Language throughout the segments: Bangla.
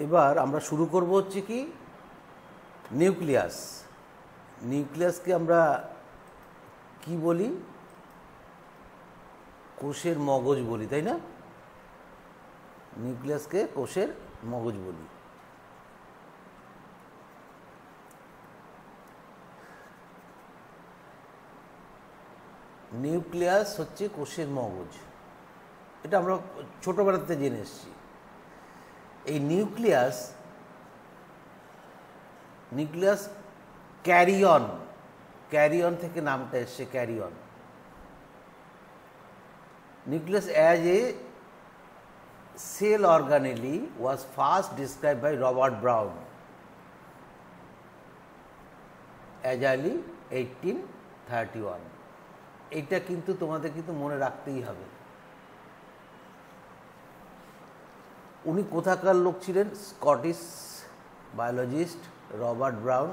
এবার আমরা শুরু করব হচ্ছে কি নিউক্লিয়াস। নিউক্লিয়াসকে আমরা কি বলি? কোষের মগজ বলি, তাই না? নিউক্লিয়াসকে কোষের মগজ বলি। নিউক্লিয়াস হচ্ছে কোষের মগজ, এটা আমরা ছোটবেলাতে জেনে এসেছি। এই নিউক্লিয়াস ক্যারিয়ন থেকে নামটা এসছে, karyon. Nucleus as a cell organelle was first described by Robert Brown as early 1831। এটা কিন্তু তোমাদের কিন্তু মনে রাখতেই হবে। উনি কোথাকার লোক ছিলেন? Scottish biologist Robert Brown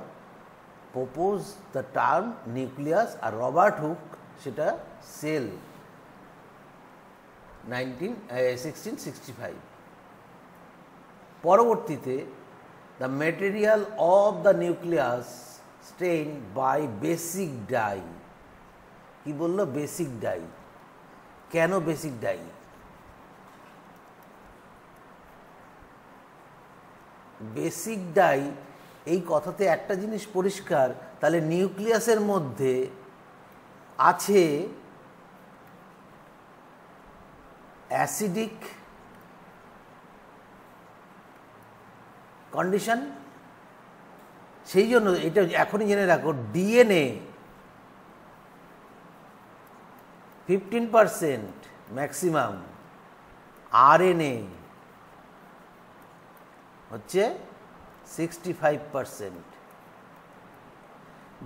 propose the term nucleus, আর রবার্ট হুক সেটা সেল 1665। পরবর্তীতে the material of the nucleus stain by basic dye. কি বললো? Basic dye. কেন বেসিক ডাই? বেসিক ডাই এই কথাতে একটা জিনিস পরিষ্কার, তাহলে নিউক্লিয়াসের মধ্যে আছে অ্যাসিডিক কন্ডিশন। সেই জন্য এটা এখনই জেনে রাখো, ডিএনএ 15% ম্যাক্সিমাম, আরএনএ হচ্ছে 65%।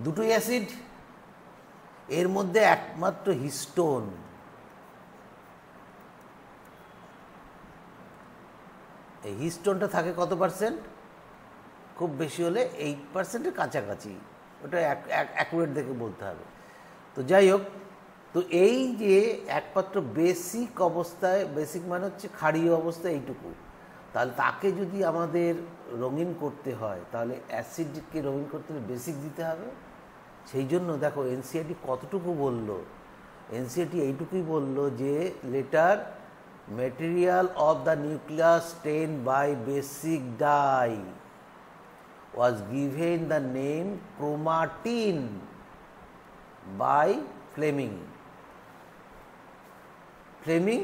দুটোই অ্যাসিড, এর মধ্যে একমাত্র হিস্টোন। এই হিস্টোনটা থাকে কত পার্সেন্ট? খুব বেশি হলে 8%-এর কাছাকাছি, ওটা অ্যাকুরেট দেখে বলতে হবে। তো যাই হোক, তো এই যে একমাত্র বেসিক অবস্থায়, বেসিক মানে হচ্ছে ক্ষারীয় অবস্থায় এইটুকু, তাহলে তাকে যদি আমাদের রঙিন করতে হয়, তাহলে অ্যাসিডকে রঙিন করতে হলে বেসিক দিতে হবে। সেই জন্য দেখো এনসিইআরটি কতটুকু বলল। এনসিইআরটি এইটুকুই বলল যে later material of the nucleus stain by basic dye was given the name chromatin by Flemming. Flemming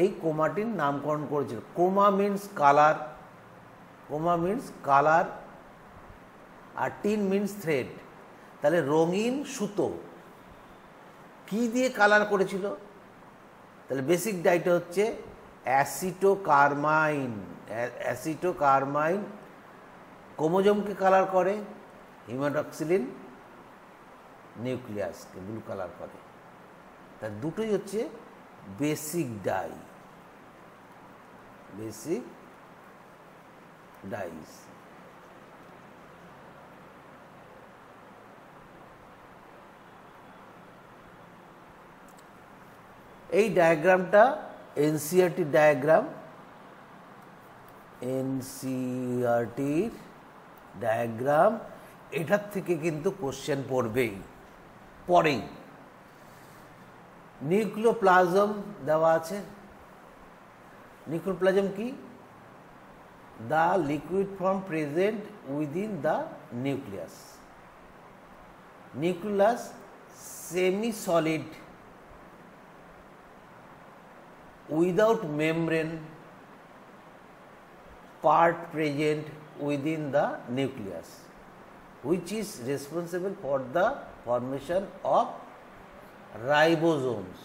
এই ক্রোমাটিন নামকরণ করেছিল। ক্রোমা মিন্স কালার, আর টিন মিন্স থ্রেড। তাহলে রঙিন সুতো। কি দিয়ে কালার করেছিল? তাহলে বেসিক ডাইটা হচ্ছে অ্যাসিটোকার্মাইন ক্রোমোজোমকে কালার করে, হিমাডক্সিলিন নিউক্লিয়াসকে ব্লু কালার করে। তা দুটোই হচ্ছে বেসিক ডাইস। এই ডায়াগ্রামটা এনসিইআরটি ডায়াগ্রাম, এটার থেকে কিন্তু কোশ্চেন পড়বেই। নিউক্লিওপ্লাজম দেওয়া আছে। নিউক্লিওপ্লাজম কি? The liquid form present within the nucleus. Nucleus semi solid without membrane part present within the nucleus, which is responsible for the formation of ribosomes.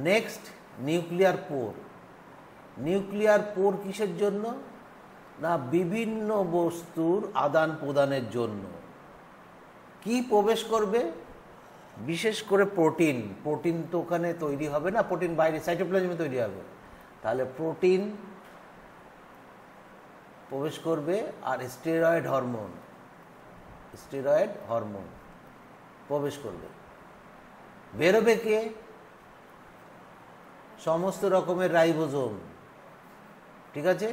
Next, nuclear pore. Nuclear pore কিসের জন্য? না বিভিন্ন বস্তুর আদান প্রদানের জন্য। কি প্রবেশ করবে? বিশেষ করে প্রোটিন। প্রোটিন তো ওখানে তৈরি হবে না, প্রোটিন বাইরে সাইটোপ্লাজমে তৈরি হবে। তাহলে প্রোটিন প্রবেশ করবে, আর স্টেরয়েড হরমোন প্রবেশ করবে। বেরোবে কে? সমস্ত রকমের রাইবোজোম, ঠিক আছে,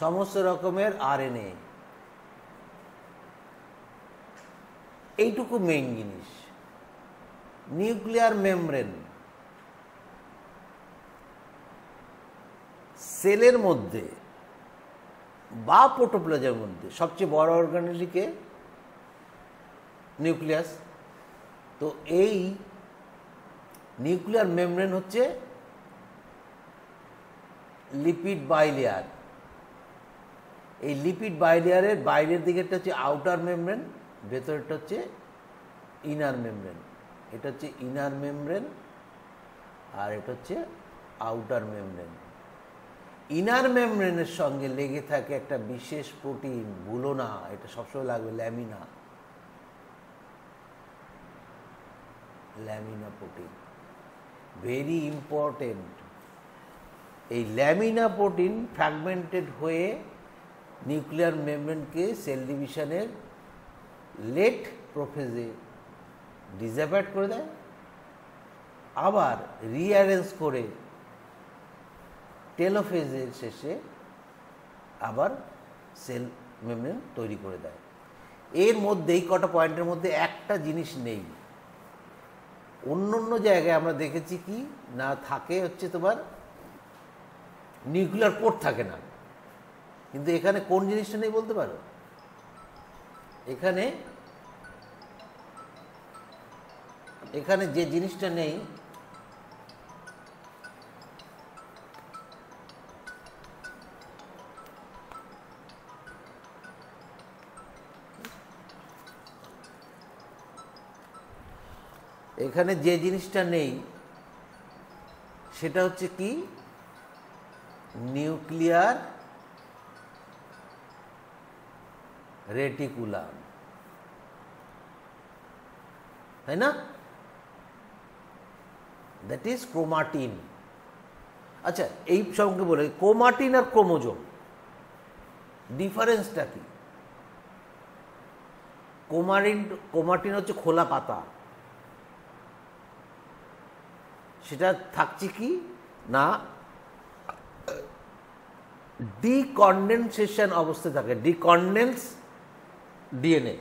সমস্ত রকমের আরএনএ, এইটুকু মেইন জিনিস। নিউক্লিয়ার মেমব্রেন সেলের মধ্যে বা প্রোটোপ্লাজমের মধ্যে সবচেয়ে বড় অর্গানেলকে নিউক্লিয়াস। তো এই নিউক্লিয়ার মেমব্রেন হচ্ছে লিপিড বাইলেয়ার। এই লিপিড বাইলেয়ারের বাইরের দিকেরটা হচ্ছে আউটার মেমব্রেন, ভেতরেরটা হচ্ছে ইনার মেমব্রেন। এটা হচ্ছে ইনার মেমব্রেন আর এটা হচ্ছে আউটার মেমব্রেন। ইনার মেমব্রেনের সঙ্গে লেগে থাকে একটা বিশেষ প্রোটিন, ভুলো না, এটা সবসময় লাগবে, lamina. Lamina protein very important. এই ল্যামিনা প্রোটিন ফ্র্যাগমেন্টেড হয়ে নিউক্লিয়ার মেমব্রেনকে সেল ডিভিশনের লেট প্রোফেজে ডিসঅ্যাপয়েন্ট করে দেয়, আবার রিঅ্যারেঞ্জ করে টেলোফেজের শেষে আবার সেল মেমব্রেন তৈরি করে দেয়। এর মধ্যে এই কটা পয়েন্টের মধ্যে একটা জিনিস নেই। অন্য অন্য জায়গায় আমরা দেখেছি কি না, থাকে হচ্ছে তোমার নিউক্লিয়ার পোর্ট থাকে না, কিন্তু এখানে কোন জিনিসটা নেই বলতে পারো? এখানে যে জিনিসটা নেই সেটা হচ্ছে কি, নিউক্লিয়ার রেটিকুলাম, তাই না? That is chromatin. আচ্ছা, এই সঙ্গে বলে ক্রোমাটিন আর ক্রোমোজোম ডিফারেন্সটা কি? ক্রোমাটিন হচ্ছে খোলা পাতা, সেটা থাকছে কি না ডিকন্ডেনসেশন অবস্থায় থাকে, ডিকন্ডেন্স ডিএনএ,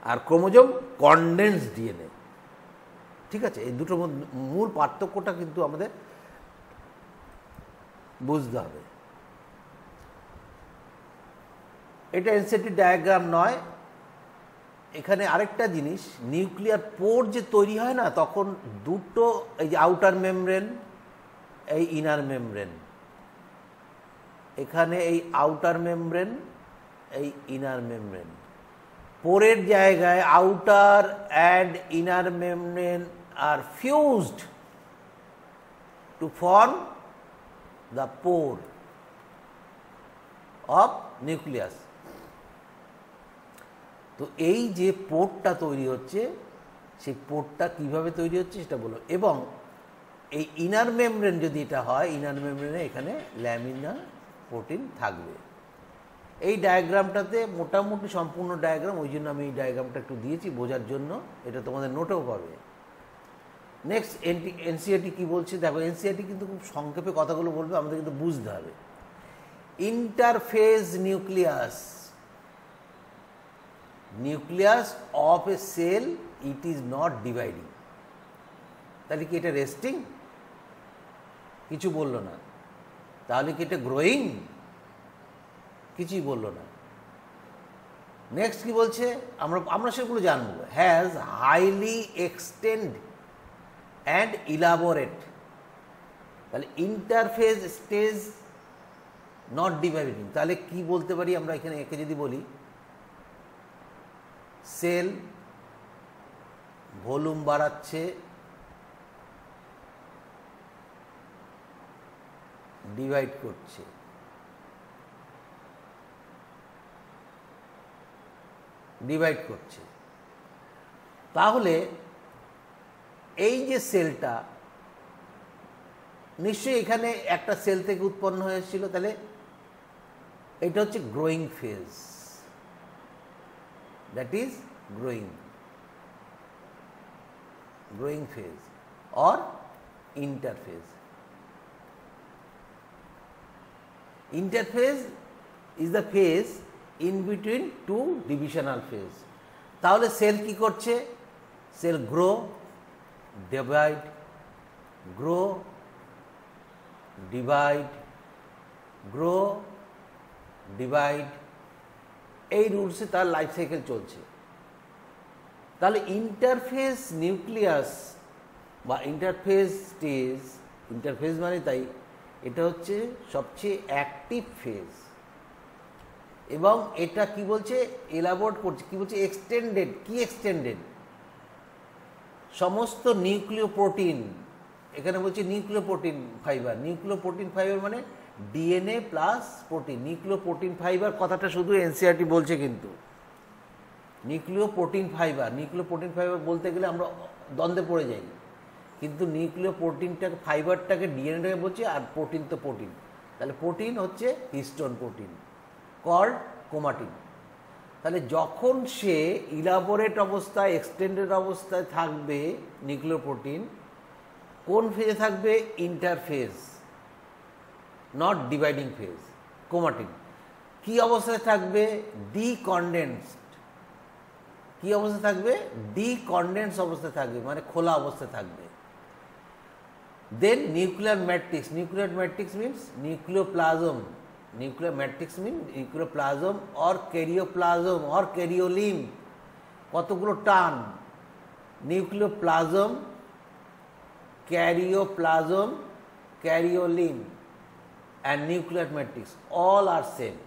আর ক্রোমোজোম কন্ডেন্স ডিএনএ। ঠিক আছে, এই দুটোর মধ্যে মূল পার্থক্যটা কিন্তু আমাদের বুঝতে হবে। এটা এনসিটি ডায়াগ্রাম নয়। এখানে আরেকটা জিনিস, নিউক্লিয়ার পোর্ট যে তৈরি হয় না, তখন দুটো, এই যে আউটার মেমব্রেন, এই ইনার মেমব্রেন, এখানে এই আউটার মেমব্রেন, এই ইনার মেমব্রেন, পোরের জায়গায় outer and inner membrane are fused to form the pore of nucleus. তো এই যে পোর্টটা তৈরি হচ্ছে, সেই পোর্টটা কিভাবে তৈরি হচ্ছে সেটা বলো। এবং এই ইনার মেমব্রেন যদি এটা হয়, ইনার মেমব্রেনে এখানে ল্যামিনা প্রোটিন থাকবে। এই ডায়াগ্রামটাতে মোটামুটি সম্পূর্ণ ডায়াগ্রাম, ওই জন্য আমি এই ডায়াগ্রামটা একটু দিয়েছি বোঝার জন্য, এটা তোমাদের নোটেও পাবে। নেক্সট এনসিইআরটি কি বলছে দেখো। এনসিইআরটি কিন্তু খুব সংক্ষেপে কথাগুলো বলবে, আমাদের কিন্তু বুঝতে হবে। Interphase nucleus, nucleus of a cell, it is not dividing. তাহলে কি এটা রেস্টিং? কিছু বললো না। তাহলে কি এটা গ্রোয়িং? কিছুই বললো না। নেক্সট কি বলছে আমরা সেগুলো জানবো। Has highly extend and elaborate. তাহলে ইন্টারফেজ স্টেজ নট ডিভাইডিং, তাহলে কি বলতে পারি আমরা এখানে? একে যদি বলি সেল ভলিউম বাড়াচ্ছে, ডিভাইড করছে, তাহলে এই যে সেলটা নিশ্চয়ই এখানে একটা সেল থেকে উৎপন্ন হয়েছিল, তাহলে এটা হচ্ছে growing phase, that is growing phase or interphase. Interphase is the phase in between two divisional phase. তাহলে সেল কি করছে? Cell grow, divide, grow, divide, grow, divide, এই রুলসে তার লাইফ সাইকেল চলছে। তাহলে ইন্টারফেজ নিউক্লিয়াস বা ইন্টারফেজ স্টেজ, ইন্টারফেজ মানে তাই এটা হচ্ছে সবচেয়ে অ্যাক্টিভ ফেজ, এবং এটা কি বলছে, এলাবোরেট করছে, কি বলছে, এক্সটেন্ডেড। কি এক্সটেন্ডেড? সমস্ত নিউক্লিয় প্রোটিন, এখানে বলছে নিউক্লিয় প্রোটিন ফাইবার। নিউক্লিয় প্রোটিন ফাইবার মানে ডিএনএ প্লাস প্রোটিন। নিউক্লিয় প্রোটিন ফাইবার কথাটা শুধু এনসিইআরটি বলছে, কিন্তু নিউক্লিয় প্রোটিন ফাইবার, নিউক্লিয় প্রোটিন ফাইবার বলতে গেলে আমরা দ্বন্দ্বে পড়ে যাই, কিন্তু নিউক্লিয় প্রোটিনটাকে, ফাইবারটাকে ডিএনএটাকে বলছে, আর প্রোটিন তো প্রোটিন। তাহলে প্রোটিন হচ্ছে হিস্টোন প্রোটিন কল্ড ক্রোমাটিন। তাহলে যখন সে ইলাবোরেট অবস্থায়, এক্সটেন্ডেড অবস্থায় থাকবে নিউক্লিয় প্রোটিন, কোন ফেজে থাকবে? Interphase, not dividing phase. Chromatin কি অবস্থায় থাকবে? ডিকন্ডেন্সড। কি অবস্থায় থাকবে? ডিকন্ডেন্স অবস্থায় থাকবে, মানে খোলা অবস্থায় থাকবে। Then nuclear matrix. Nuclear matrix means nucleoplasm. Nuclear matrix mean nucleoplasm or karyoplasm or karyolymph. কতগুলো term? Nucleoplasm, karyoplasm, karyolymph and nuclear matrix, all are same,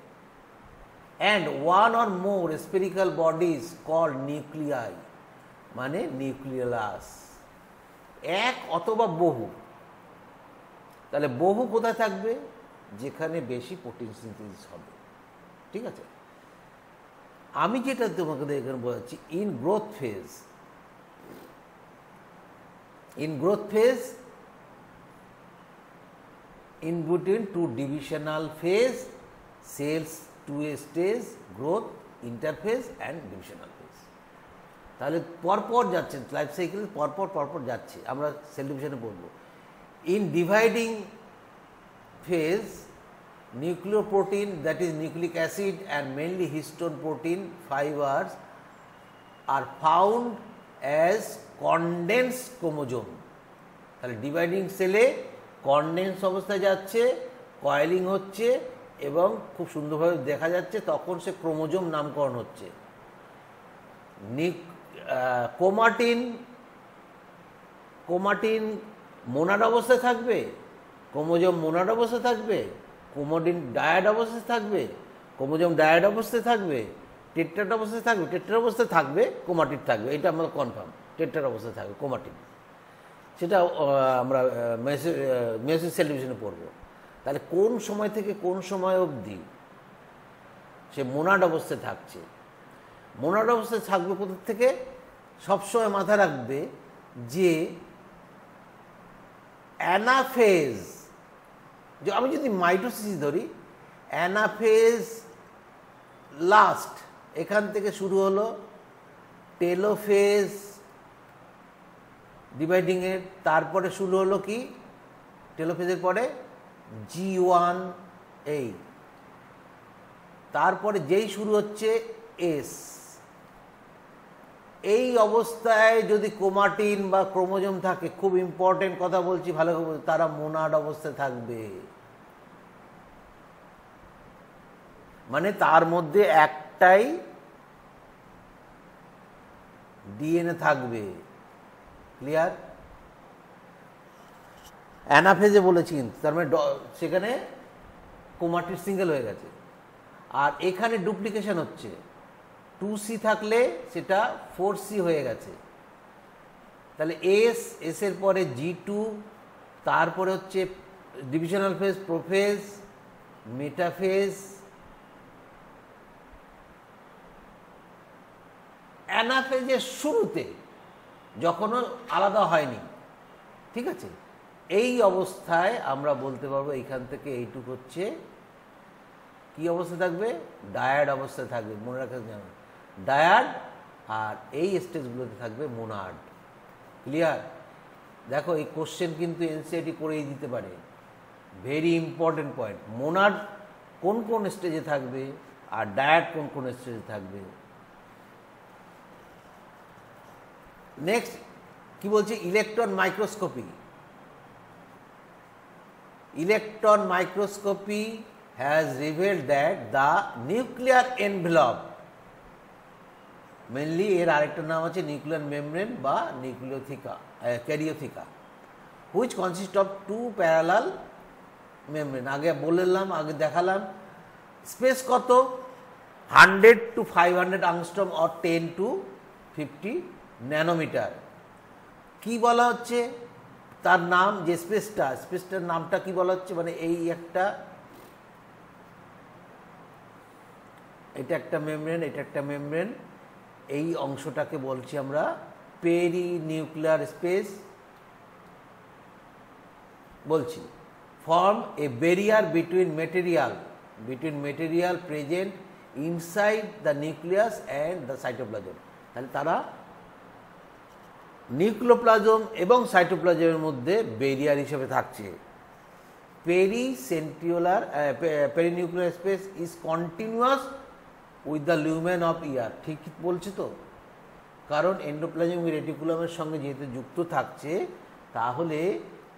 and one or more spherical bodies called nuclei, মানে নিউক্লিয়াস, এক অথবা বহু। তাহলে বহু কোথায় থাকবে? যেখানে বেশি প্রোটিন সিনথেসিস হবে। ঠিক আছে, আমি যেটা তোমাকে এখানে বোঝাচ্ছি, in growth phase, in growth phase in between two divisional phase, cells to a stage, growth, interphase and divisional phase. তাহলে পরপর যাচ্ছে লাইফ সাইকেল, পরপর যাচ্ছে। আমরা সেল ডিভিশনে পড়ব। In dividing phase, nucleoprotein, that is nucleic acid and mainly histone protein fibers are found as condensed chromosome. তাহলে ডিভাইডিং সেলে কনডেন্স অবস্থায় যাচ্ছে, কয়েলিং হচ্ছে এবং খুব সুন্দরভাবে দেখা যাচ্ছে, তখন সে ক্রোমোজোম নামকরণ হচ্ছে। ক্রোমাটিন, ক্রোমাটিন মোনাড অবস্থায় থাকবে, ক্রোমোজোম মোনাড অবস্থায় থাকবে, ক্রোমাটিন ডায়াড অবস্থায় থাকবে, ক্রোমোজোম ডায়াড অবস্থায় থাকবে, টেট্রাড অবস্থায় থাকবে, টেট্রাড অবস্থায় থাকবে, ক্রোমাটিন থাকবে। এটা আমাদের কনফার্ম, টেট্রাড অবস্থায় থাকবে ক্রোমাটিন। সেটা আমরা মেয়োসিস সেল ডিভিশনে পড়ব। তাহলে কোন সময় থেকে কোন সময় অবধি সে মোনাড অবস্থায় থাকছে? মোনাড অবস্থায় থাকবে কোথা থেকে? সবসময় মাথায় রাখবে যে অ্যানাফেজ, যে আমি যদি মাইটোসিস ধরি, অ্যানাফেজ লাস্ট, এখান থেকে শুরু হলো টেলোফেজ ডিভাইডিং এর, তারপরে শুরু হলো কি টেলোফেজের পরে G1, এই তারপরে যেই শুরু হচ্ছে এস। এই অবস্থায় যদি ক্রোমাটিন বা ক্রোমোজোম থাকে, খুব ইম্পর্টেন্ট কথা বলছি, ভালো করে, তারা মোনাড অবস্থায় থাকবে, মানে তার মধ্যে একটাই ডিএনএ থাকবে। ক্লিয়ার? অ্যানাফেজে বলেছি কিন্তু, তার মানে সেখানে ক্রোমাটিড সিঙ্গেল হয়ে গেছে, আর এখানে ডুপ্লিকেশন হচ্ছে। 2C থাকলে সেটা 4C হয়ে গেছে। তাহলে এস এর পরে G2, তারপরে হচ্ছে ডিভিশনাল ফেজ, প্রোফেজ, মেটাফেজ। অ্যানাফেজের শুরুতে যখনও আলাদা হয়নি, ঠিক আছে, এই অবস্থায় আমরা বলতে পারবো এইখান থেকে এইটুকু হচ্ছে কি অবস্থা থাকবে? ডায়াড অবস্থায় থাকবে। মনে রাখা যাবে ডায়াড, আর এই স্টেজগুলোতে থাকবে মোনাড। ক্লিয়ার? দেখো এই কোশ্চেন কিন্তু এনসিইআরটি করেই দিতে পারে, ভেরি ইম্পর্টেন্ট পয়েন্ট। মোনাড কোন কোন স্টেজে থাকবে আর ডায়াড কোন কোন স্টেজে থাকবে। নেক্সট কি বলছে, electron microscopy. Electron microscopy has revealed that the nuclear envelope, mainly এর আরেকটা নাম আছে নিউক্লিয়ার মেমব্রেন বা nucleotheca karyotheca, which consist of two parallel membrane. আগে বললাম, আগে দেখালাম স্পেস কত, 100 to 500 angstrom or 10 to 50 nanometre. কি বলা হচ্ছে তার নাম, যে স্পেসটার নামটা কি বলা হচ্ছে, মানে এই এটা একটা মেমব্রেন, এটা একটা মেমব্রেন, এই অংশটাকে বলছি আমরা পেরি নিউক্লিয়ার স্পেস বলছি। Form a barrier between material present inside the nucleus and the cytoplasm. তাহলে তারা নিউক্লিওপ্লাজম এবং সাইটোপ্লাজমের মধ্যে ব্যারিয়ার হিসেবে থাকছে। Perinuclear space is continuous with the lumen of ER. ঠিক বলছি তো, কারণ এন্ডোপ্লাজমিক রেটিকুলামের সঙ্গে যেহেতু যুক্ত থাকছে, তাহলে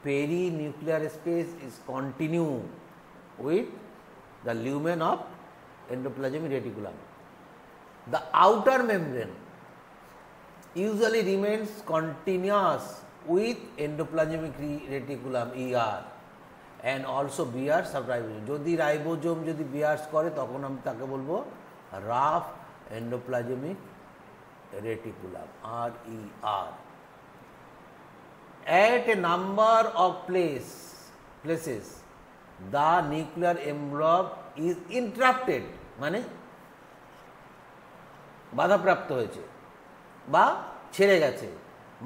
perinuclear space is continue with the lumen of endoplasmic reticulum. The outer membrane usually remains continuous with endoplasmic reticulum ER and also bears subribosome. যদি রাইবোজোম যদি বিয়ার্স করে তখন আমি তাকে বলবো rough endoplasmic reticulum RER. At a number of places the nuclear envelope is interrupted, মানে বাধাপ্রাপ্ত হয়েছে বা ছেড়ে গেছে।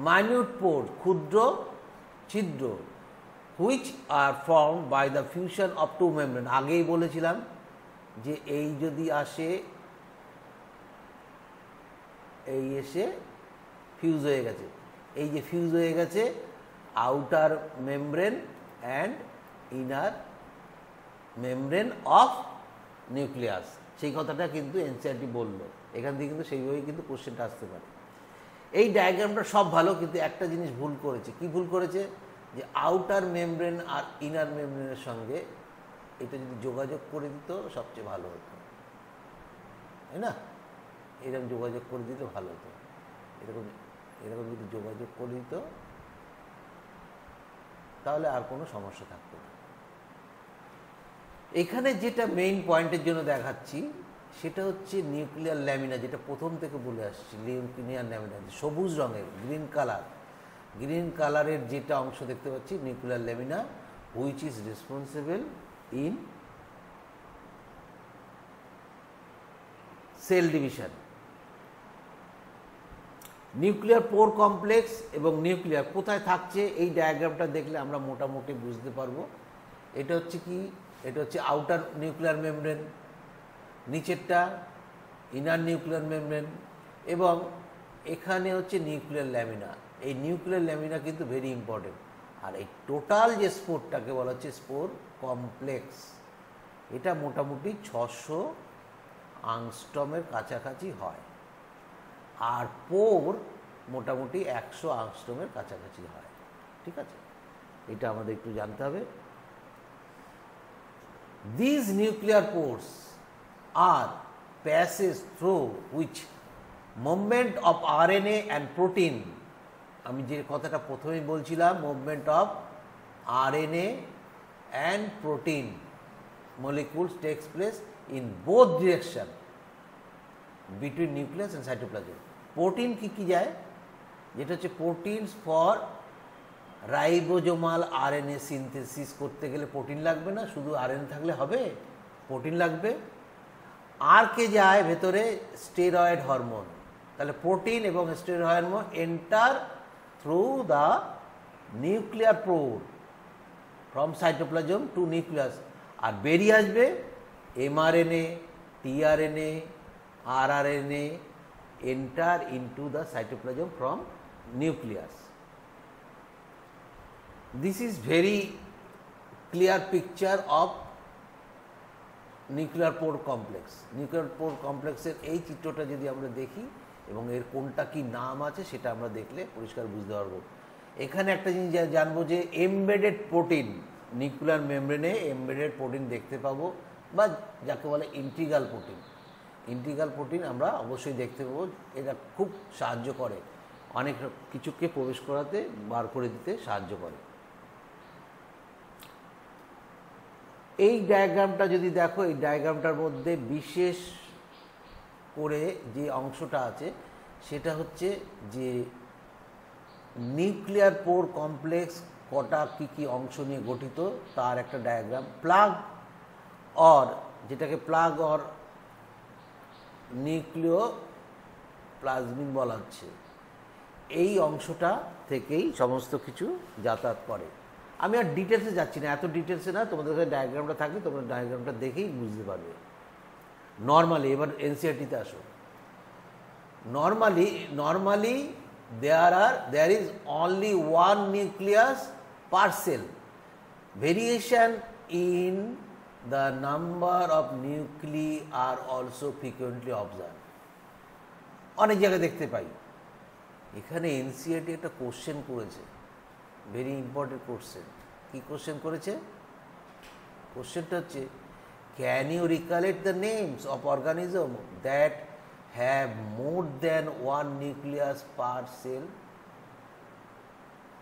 মাইনিউট পোর, ক্ষুদ্র ছিদ্র, which are form by the fusion of two membrane. আগেই বলেছিলাম যে এই যদি আসে, এই এসে ফিউজ হয়ে গেছে, এই যে ফিউজ হয়ে গেছে outer membrane and inner membrane of nucleus. সেই কথাটা কিন্তু এনসিইআরটি বললো, এখান থেকে কিন্তু সেইভাবেই কিন্তু কোশ্চেনটা আসতে পারে। এই ডায়াগ্রামটা সব ভালো, কিন্তু একটা জিনিস ভুল করেছে। কি ভুল করেছে, যে আউটার মেমব্রেন আর ইনার মেমব্রেনের সঙ্গে এটা যদি যোগাযোগ করে দিত সবচেয়ে ভালো হতো, তাই না? এরকম যোগাযোগ করে দিতে ভালো হতো, এরকম যদি যোগাযোগ করে দিত তাহলে আর কোনো সমস্যা থাকতো না। এখানে যেটা মেইন পয়েন্টের জন্য দেখাচ্ছি সেটা হচ্ছে নিউক্লিয়ার ল্যামিনা, যেটা প্রথম থেকে বলে আসছি। নিউক্লিয়ার ল্যামিনা সবুজ রঙের, গ্রিন কালারের যেটা অংশ দেখতে পাচ্ছি nuclear lamina, which is responsible in cell division. Nuclear pore complex এবং নিউক্লিয়ার কোথায় থাকছে এই ডায়াগ্রামটা দেখলে আমরা মোটামুটি বুঝতে পারবো। এটা হচ্ছে কি, এটা হচ্ছে আউটার নিউক্লিয়ার মেমব্রেন, নিচেরটা ইনার নিউক্লিয়ার মেমব্রেন, এবং এখানে হচ্ছে নিউক্লিয়ার ল্যামিনা। এই নিউক্লিয়ার ল্যামিনা কিন্তু ভেরি ইম্পর্টেন্ট। আর এই টোটাল যে স্পোরটাকে বলা হচ্ছে স্পোর কমপ্লেক্স, এটা মোটামুটি 600 আংস্ট্রমের কাছাকাছি হয়, আর পোর মোটামুটি 100 আংস্ট্রমের কাছাকাছি হয়। ঠিক আছে, এটা আমাদের একটু জানতে হবে। These nuclear pores are passes through which movement of RNA and protein, আমি যে কথাটা প্রথমেই বলছিলাম, movement of RNA and protein molecules takes place in both direction between nucleus and cytoplasm. Protein কি যায়, যেটা হচ্ছে proteins for ribosomal RNA synthesis করতে গেলে প্রোটিন লাগবে না, শুধু আরএনএ থাকলে হবে, প্রোটিন লাগবে। আর কে যায় ভেতরে, স্টেরয়েড হরমোন। তাহলে প্রোটিন এবং steroid hormone enter through the nuclear pore from cytoplasm to nucleus, আর বেরিয়ে আসবে mRNA, tRNA, rRNA enter into the cytoplasm from nucleus. This is very clear picture of nuclear pore complex. Nuclear pore কমপ্লেক্সের এই চিত্রটা যদি আমরা দেখি এবং এর কোনটা কি নাম আছে সেটা আমরা দেখলে পরিষ্কার বুঝতে পারবো। এখানে একটা জিনিস জানবো যে এমবেডেড প্রোটিন, নিউক্লিয়ার মেমব্রেনে এমবেডেড প্রোটিন দেখতে পাবো, বা যাকে বলে ইন্টিগ্রাল প্রোটিন। ইন্টিগ্রাল প্রোটিন আমরা অবশ্যই দেখতে পাবো। এটা খুব সাহায্য করে, অনেক কিছুকে প্রবেশ করাতে, বার করে দিতে সাহায্য করে। এই ডায়াগ্রামটা যদি দেখো, এই ডায়াগ্রামটার মধ্যে বিশেষ করে যে অংশটা আছে সেটা হচ্ছে যে নিউক্লিয়ার পোর কমপ্লেক্স কটা কী অংশ নিয়ে গঠিত তার একটা ডায়াগ্রাম। প্লাগ অর, যেটাকে প্লাগ অর নিউক্লিয় প্লাজমিন বলা হচ্ছে, এই অংশটা থেকেই সমস্ত কিছু যাতায়াত করে। আমি আর ডিটেলসে যাচ্ছি না, এত ডিটেলসে না, তোমাদের কাছে ডায়াগ্রামটা থাকলে তোমরা ডায়াগ্রামটা দেখেই বুঝতে পারবে। নর্মালি, এবার এনসিইআরটিতে আসো। Normally there is only one nucleus per cell. Variation in the number of nuclei are also frequently observed. অনেক জায়গায় দেখতে পাই। এখানে এনসিইআরটি একটা কোশ্চেন করেছে, ভেরি ইম্পর্টেন্ট কোশ্চেন। কি কোশ্চেন করেছে? কোশ্চেনটা হচ্ছে, can you recollect the names of organism that have more than one nucleus per cell?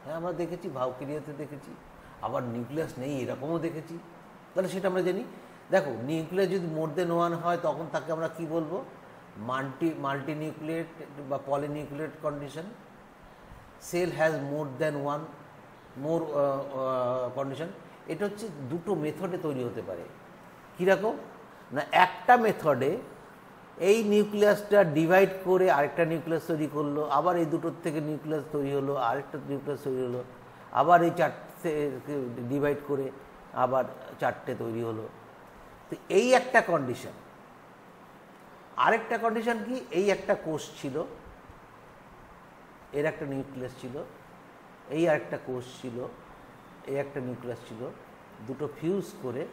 হ্যাঁ, আমরা দেখেছি, ভাউকেরিয়াতে দেখেছি, আবার নিউক্লিয়াস নেই এরকমও দেখেছি। তাহলে সেটা আমরা জানি। দেখো, নিউক্লিয়াস যদি মোর দেন ওয়ান হয় তখন তাকে আমরা কি বলবো? মাল্টি নিউক্লিয়েট বা polynucleate condition. Cell has more than one more condition. এটা হচ্ছে দুটো মেথডে তৈরি হতে পারে। কীরকম না, একটা মেথডে এই নিউক্লিয়াসটা ডিভাইড করে আরেকটা নিউক্লিয়াস তৈরি করলো, আবার এই দুটোর থেকে নিউক্লিয়াস তৈরি হলো, আরেকটা নিউক্লিয়াস তৈরি হলো, আবার এই চারটে ডিভাইড করে আবার চারটে তৈরি হলো। তো এই একটা কন্ডিশন। আরেকটা কন্ডিশন কি, এই একটা কোষ ছিল, এর একটা নিউক্লিয়াস ছিল, এই আরেকটা কোষ ছিল, এই একটা নিউক্লিয়াস ছিল, দুটো ফিউজ করে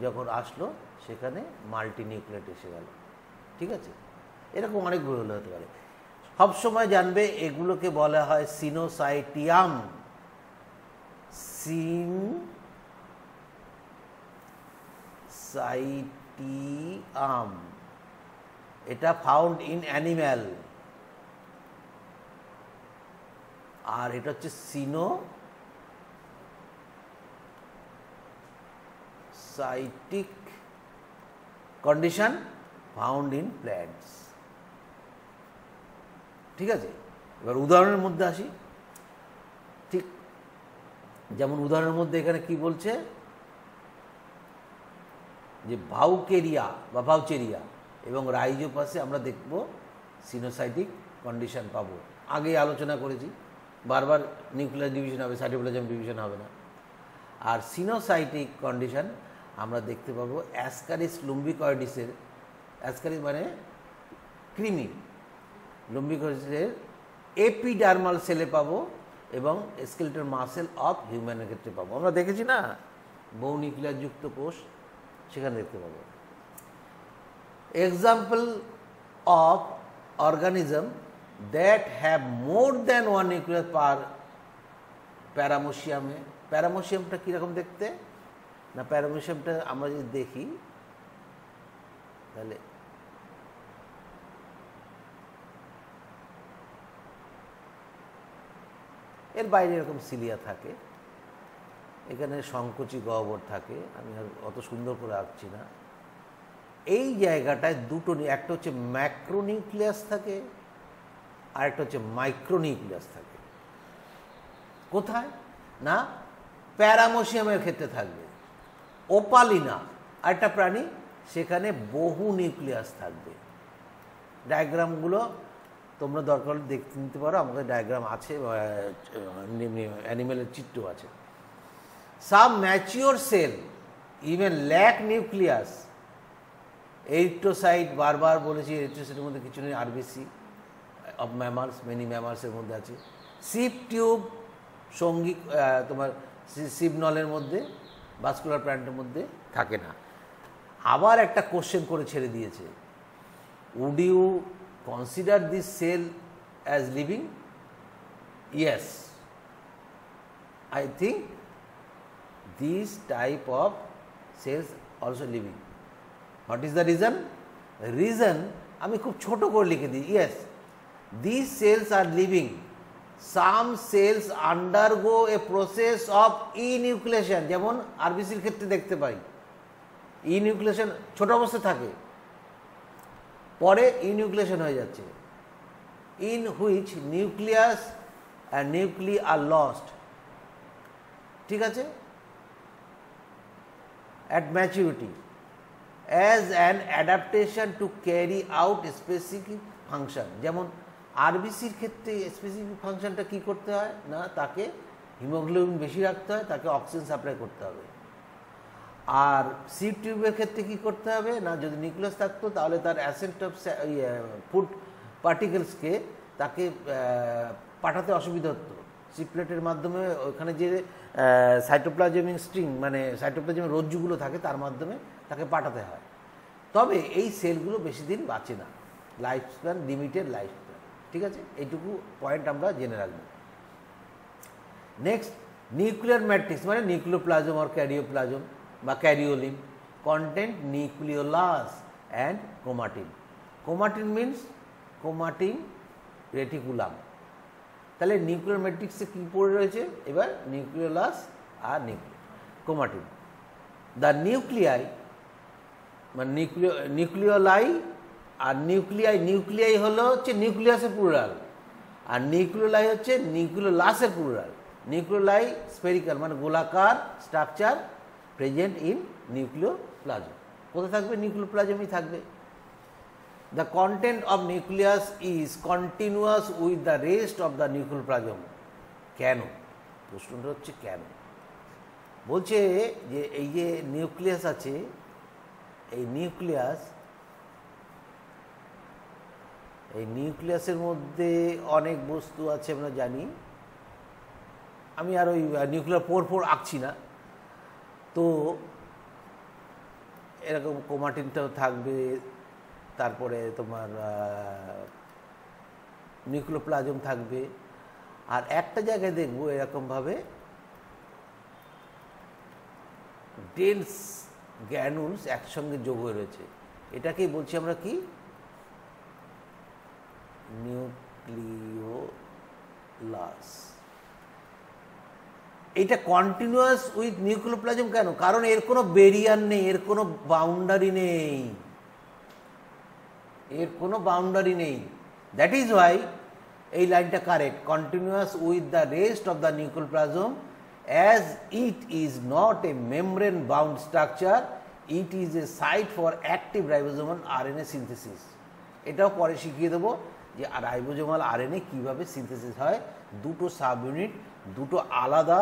যখন আসলো সেখানে মাল্টি নিউক্লিয়েট এসে গেল। ঠিক আছে, এরকম অনেকগুলো হতে পারে। সবসময় জানবে এগুলোকে বলা হয় সিনোসাইটিয়াম। সিনসাইটিয়াম, এটা ফাউন্ড ইন অ্যানিম্যাল। আর এটা হচ্ছে coenocytic condition found in plants. ঠিক আছে, এবার উদাহরণের মধ্যে আসি। ঠিক যেমন উদাহরণের মধ্যে এখানে কি বলছে যে ভাউকেরিয়া বা ভাউচেরিয়া এবং রাইজোপাসে আমরা দেখব সিনোসাইটিক কন্ডিশন পাবো। আগেই আলোচনা করেছি, বারবার নিউক্লিয়ার ডিভিশন হবে, সাইটোপ্লাজম ডিভিশন হবে না। আর সিনোসাইটিক কন্ডিশন আমরা দেখতে পাবো অ্যাসকারিস লুম্বিকয়েডিসের, অ্যাসকারিস মানে কৃমি, লুম্বিকয়েডিসের এপিডার্মাল সেলে পাবো এবং স্কেলেটাল মাসেল অফ হিউম্যানের ক্ষেত্রে পাবো। আমরা দেখেছি না, বহু নিউক্লিয়ার যুক্ত কোষ, সেখানে দেখতে পাবো। Example of organism that have more than one nucleus per প্যারামোসিয়ামে। প্যারামোসিয়ামটা কীরকম দেখতে না, প্যারামোসিয়ামটা আমরা যদি দেখি তাহলে এর বাইরে এরকম সিলিয়া থাকে, এখানে সংকোচী গহ্বর থাকে। আমি আর অত সুন্দর করে আঁকছি না। এই জায়গাটায় দুটো, একটা হচ্ছে ম্যাক্রোনিউক্লিয়াস থাকে আর একটা হচ্ছে মাইক্রোনিউক্লিয়াস থাকে। কোথায় না, প্যারামোসিয়ামের ক্ষেত্রে থাকবে। ওপালিনা আরেকটা প্রাণী, সেখানে বহু নিউক্লিয়াস থাকবে। ডায়াগ্রামগুলো তোমরা দরকার দেখতে নিতে পারো, আমাদের ডায়াগ্রাম আছে, অ্যানিমেলের চিত্র আছে। Some mature cell even lack nucleus. Erythrocyte, বারবার বলেছি, এরিথ্রোসাইটের মধ্যে কিছু নেই, আরবিসি অফ ম্যামালস, মেনি ম্যামালসের মধ্যে আছে। সিপ টিউব, সঙ্গী তোমার সিবনলের মধ্যে, ভাস্কুলার প্ল্যান্টের মধ্যে থাকে না। আবার একটা কোশ্চেন করে ছেড়ে দিয়েছে, would you consider this cell as living? Yes, I think this type of cells also living. What is the reason? Reason আমি খুব ছোট করে লিখে দিই, yes, these cells are living. Some cells undergo a process of enucleation, যেমন আরবিসির ক্ষেত্রে দেখতে পাই ইনিউক্লিয়েশন ছোট অবস্থায় থাকে, পরে ইনিউক্লিয়েশন হয়ে যাচ্ছে, in which nucleus and nuclei are lost. ঠিক আছে, at maturity as an adaptation to carry out specific function. যেমন আরবিসির ক্ষেত্রে স্পেসিফিক ফাংশনটা কি করতে হয় না, তাকে হিমোগ্লোবিন বেশি রাখতে হয়, তাকে অক্সিজেন সাপ্লাই করতে হবে। আর সি টিউবের ক্ষেত্রে কি করতে হবে না, যদি নিউক্লিয়াস থাকতো তাহলে তার অ্যাসেন্ট অফ ফুড পার্টিকেলসকে তাকে পাঠাতে অসুবিধা হতো, সিপ্লেটের মাধ্যমে ওখানে যে সাইটোপ্লাজমিক স্ট্রিং মানে সাইটোপ্লাজমিক রজ্জুগুলো থাকে তার মাধ্যমে তাকে পাঠাতে হয়। তবে এই সেলগুলো বেশি দিন বাঁচে না, life span limited life span. ঠিক আছে, এইটুকু পয়েন্ট আমরা জেনে রাখব। নেক্সট, নিউক্লিয়ার ম্যাট্রিক্স মানে নিউক্লিওপ্লাজম আর ক্যারিওপ্লাজম বা karyolymph content nucleolus and chromatin. Chromatin means chromatin reticulum. তাহলে নিউক্লিয়ার ম্যাট্রিক্সে কী পড়ে রয়েছে এবার, নিউক্লিওলাস আর ক্রোমাটিন। দ্য নিউক্লিয়াই মানে নিউক্লিওলাই আর নিউক্লিয়াই হলো হচ্ছে নিউক্লিয়াসের প্লুরাল, আর নিউক্লিওলাই হচ্ছে নিউক্লিওলাসের প্লুরাল। নিউক্লিওলাই স্ফেরিক্যাল মানে গোলাকার স্ট্রাকচার প্রেজেন্ট ইন নিউক্লিওপ্লাজম। কোথায় থাকবে? নিউক্লিওপ্লাজমই থাকবে। The content of nucleus is continuous with the rest of the nucleoplasm. কেন? প্রশ্নটা হচ্ছে কেন? বলছে যে এই যে নিউক্লিয়াস আছে, এই নিউক্লিয়াসের মধ্যে অনেক বস্তু আছে আমরা জানি, আমি আর ওই নিউক্লিয়ার পোর আঁকছি না। তো এরকম ক্রোমাটিনটাও থাকবে, তারপরে তোমার নিউক্লিওপ্লাজম থাকবে, আর একটা জায়গায় দেখবো এরকমভাবে ডেন্স গ্র্যানুলস একসঙ্গে যোগ হয়ে রয়েছে। এটাকেই বলছি আমরা কি, নিউক্লিওলাস। এটা কন্টিনিউয়াস উইথ নিউক্লিওপ্লাজম কেন? কারণ এর কোনো বেরিয়ার নেই, এর কোনো বাউন্ডারি নেই, এর কোনো বাউন্ডারি নেই। দ্যাট ইজ ওয়াই এই লাইনটা correct, continuous with the rest of the nucleoplasm as it is not a membrane bound structure, it is a site for active ribosomal RNA synthesis. এটাও পরে শিখিয়ে দেবো যে রাইবোজোমাল আরএনএ কীভাবে সিনথেসিস হয়, দুটো সাব ইউনিট, দুটো আলাদা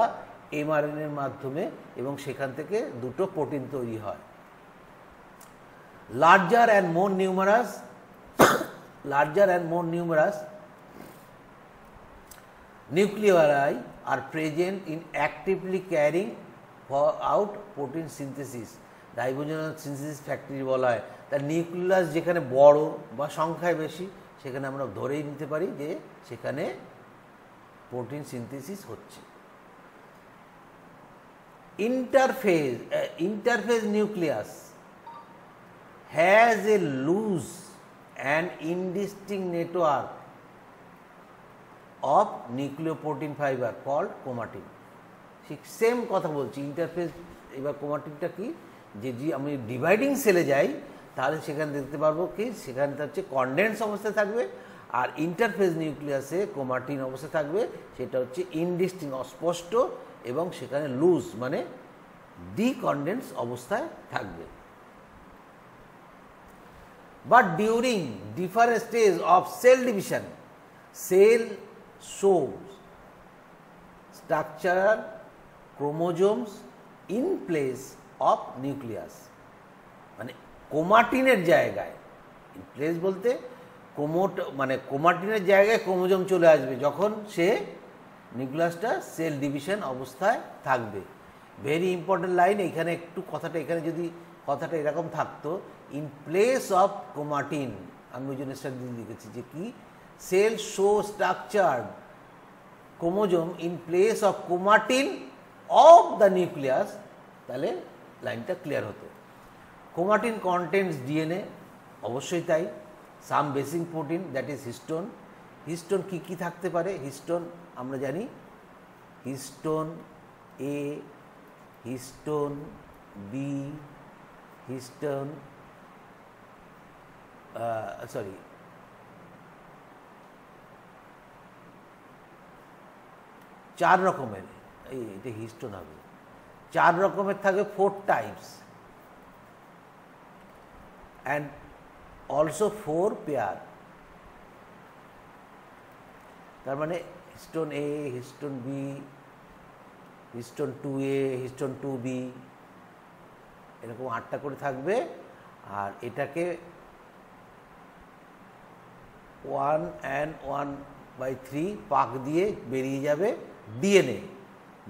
এমআরএনএর মাধ্যমে, এবং সেখান থেকে দুটো প্রোটিন তৈরি হয়। Larger and more numerous nuclei are present in actively carrying out protein synthesis. Ribosomal synthesis factory বলা হয়। তার নিউক্লিয়াস যেখানে বড় বা সংখ্যায় বেশি, সেখানে আমরা ধরেই নিতে পারি যে সেখানে প্রোটিন সিনথেসিস হচ্ছে। Interphase nucleus has a loose and indistinct network of nucleoprotein fiber called chromatin. ঠিক সেম কথা বলছি, ইন্টারফেস। এবার ক্রোমাটিনটা কি, যে আমি ডিভাইডিং সেলে যাই তাহলে সেখানে দেখতে পারবো কি, সেখানটা হচ্ছে কনডেন্স অবস্থায় থাকবে, আর ইন্টারফেজ নিউক্লিয়াসে ক্রোমাটিন অবস্থায় থাকবে, সেটা হচ্ছে ইনডিস্টিংক্ট অস্পষ্ট, এবং সেখানে লুজ মানে ডিকনডেন্স অবস্থায় থাকবে। But during different stage of cell division, cell shows structural chromosomes in place of nucleus. মানে ক্রোমাটিনের জায়গায়, ইন প্লেস বলতে মানে ক্রোমাটিনের জায়গায় ক্রোমোজোম চলে আসবে যখন সে নিউক্লিয়াসটা সেল ডিভিশন অবস্থায় থাকবে। ভেরি ইম্পর্টেন্ট লাইন, এখানে একটু কথাটা এখানে যদি কথাটা এরকম থাকতো, ইন প্লেস অফ ক্রোমাটিন, আমি ওই জন্য স্ট্রাকচার লিখেছি যে কি, cell show structured chromosome in place of chromatin of the nucleus, তাহলে লাইনটা ক্লিয়ার হতো। ক্রোমাটিন কন্টেন্টস ডিএনএ, অবশ্যই তাই। Some basic protein, that is histone. Histone কী কী থাকতে পারে? হিস্টোন আমরা জানি, histone A, histone B, histone sorry চার রকমের, এটা হিস্টোন হবে, 4 রকমের থাকবে, 4 টাইপস, অ্যান্ড অলসো 4 পেয়ার। তার মানে histone A, histone B, histone 2A, histone 2B, এরকম 8টা করে থাকবে। আর এটাকে 1/3 পাক দিয়ে বেরিয়ে যাবে DNA,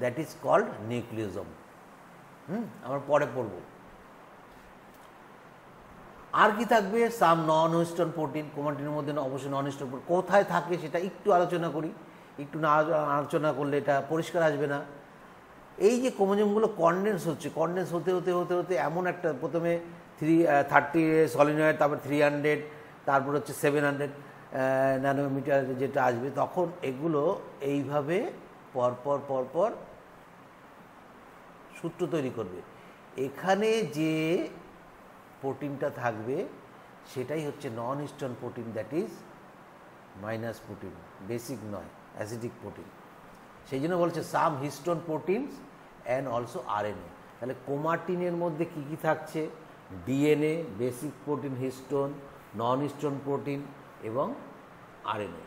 that is called nucleosome. আমরা পরে পড়ব। আর কি থাকবে? সাম নন হিস্টোন প্রোটিন, ক্রোমাটিনের মধ্যে অবশ্যই নন হিস্টোন প্রোটিন কোথায় থাকে সেটা একটু আলোচনা করি, একটু না আলোচনা করলে এটা পরিষ্কার আসবে না। এই যে ক্রোমোজোমগুলো কনডেন্স হচ্ছে, কনডেন্স হতে হতে হতে হতে এমন একটা, প্রথমে 30 সলিনয়েড, তারপর 300, তারপর হচ্ছে 700 ন্যানোমিটার যেটা আসবে, তখন এগুলো এইভাবে পরপর পরপর সূত্র তৈরি করবে। এখানে যে প্রোটিনটা থাকবে সেটাই হচ্ছে non histone protein, that is minus protein, basic নয়, অ্যাসিডিক প্রোটিন। সেই জন্য বলছে some histone proteins and also RNA. তাহলে ক্রোমাটিনের মধ্যে কী কী থাকছে? DNA, basic protein histone, non histone protein এবং আরএনএ।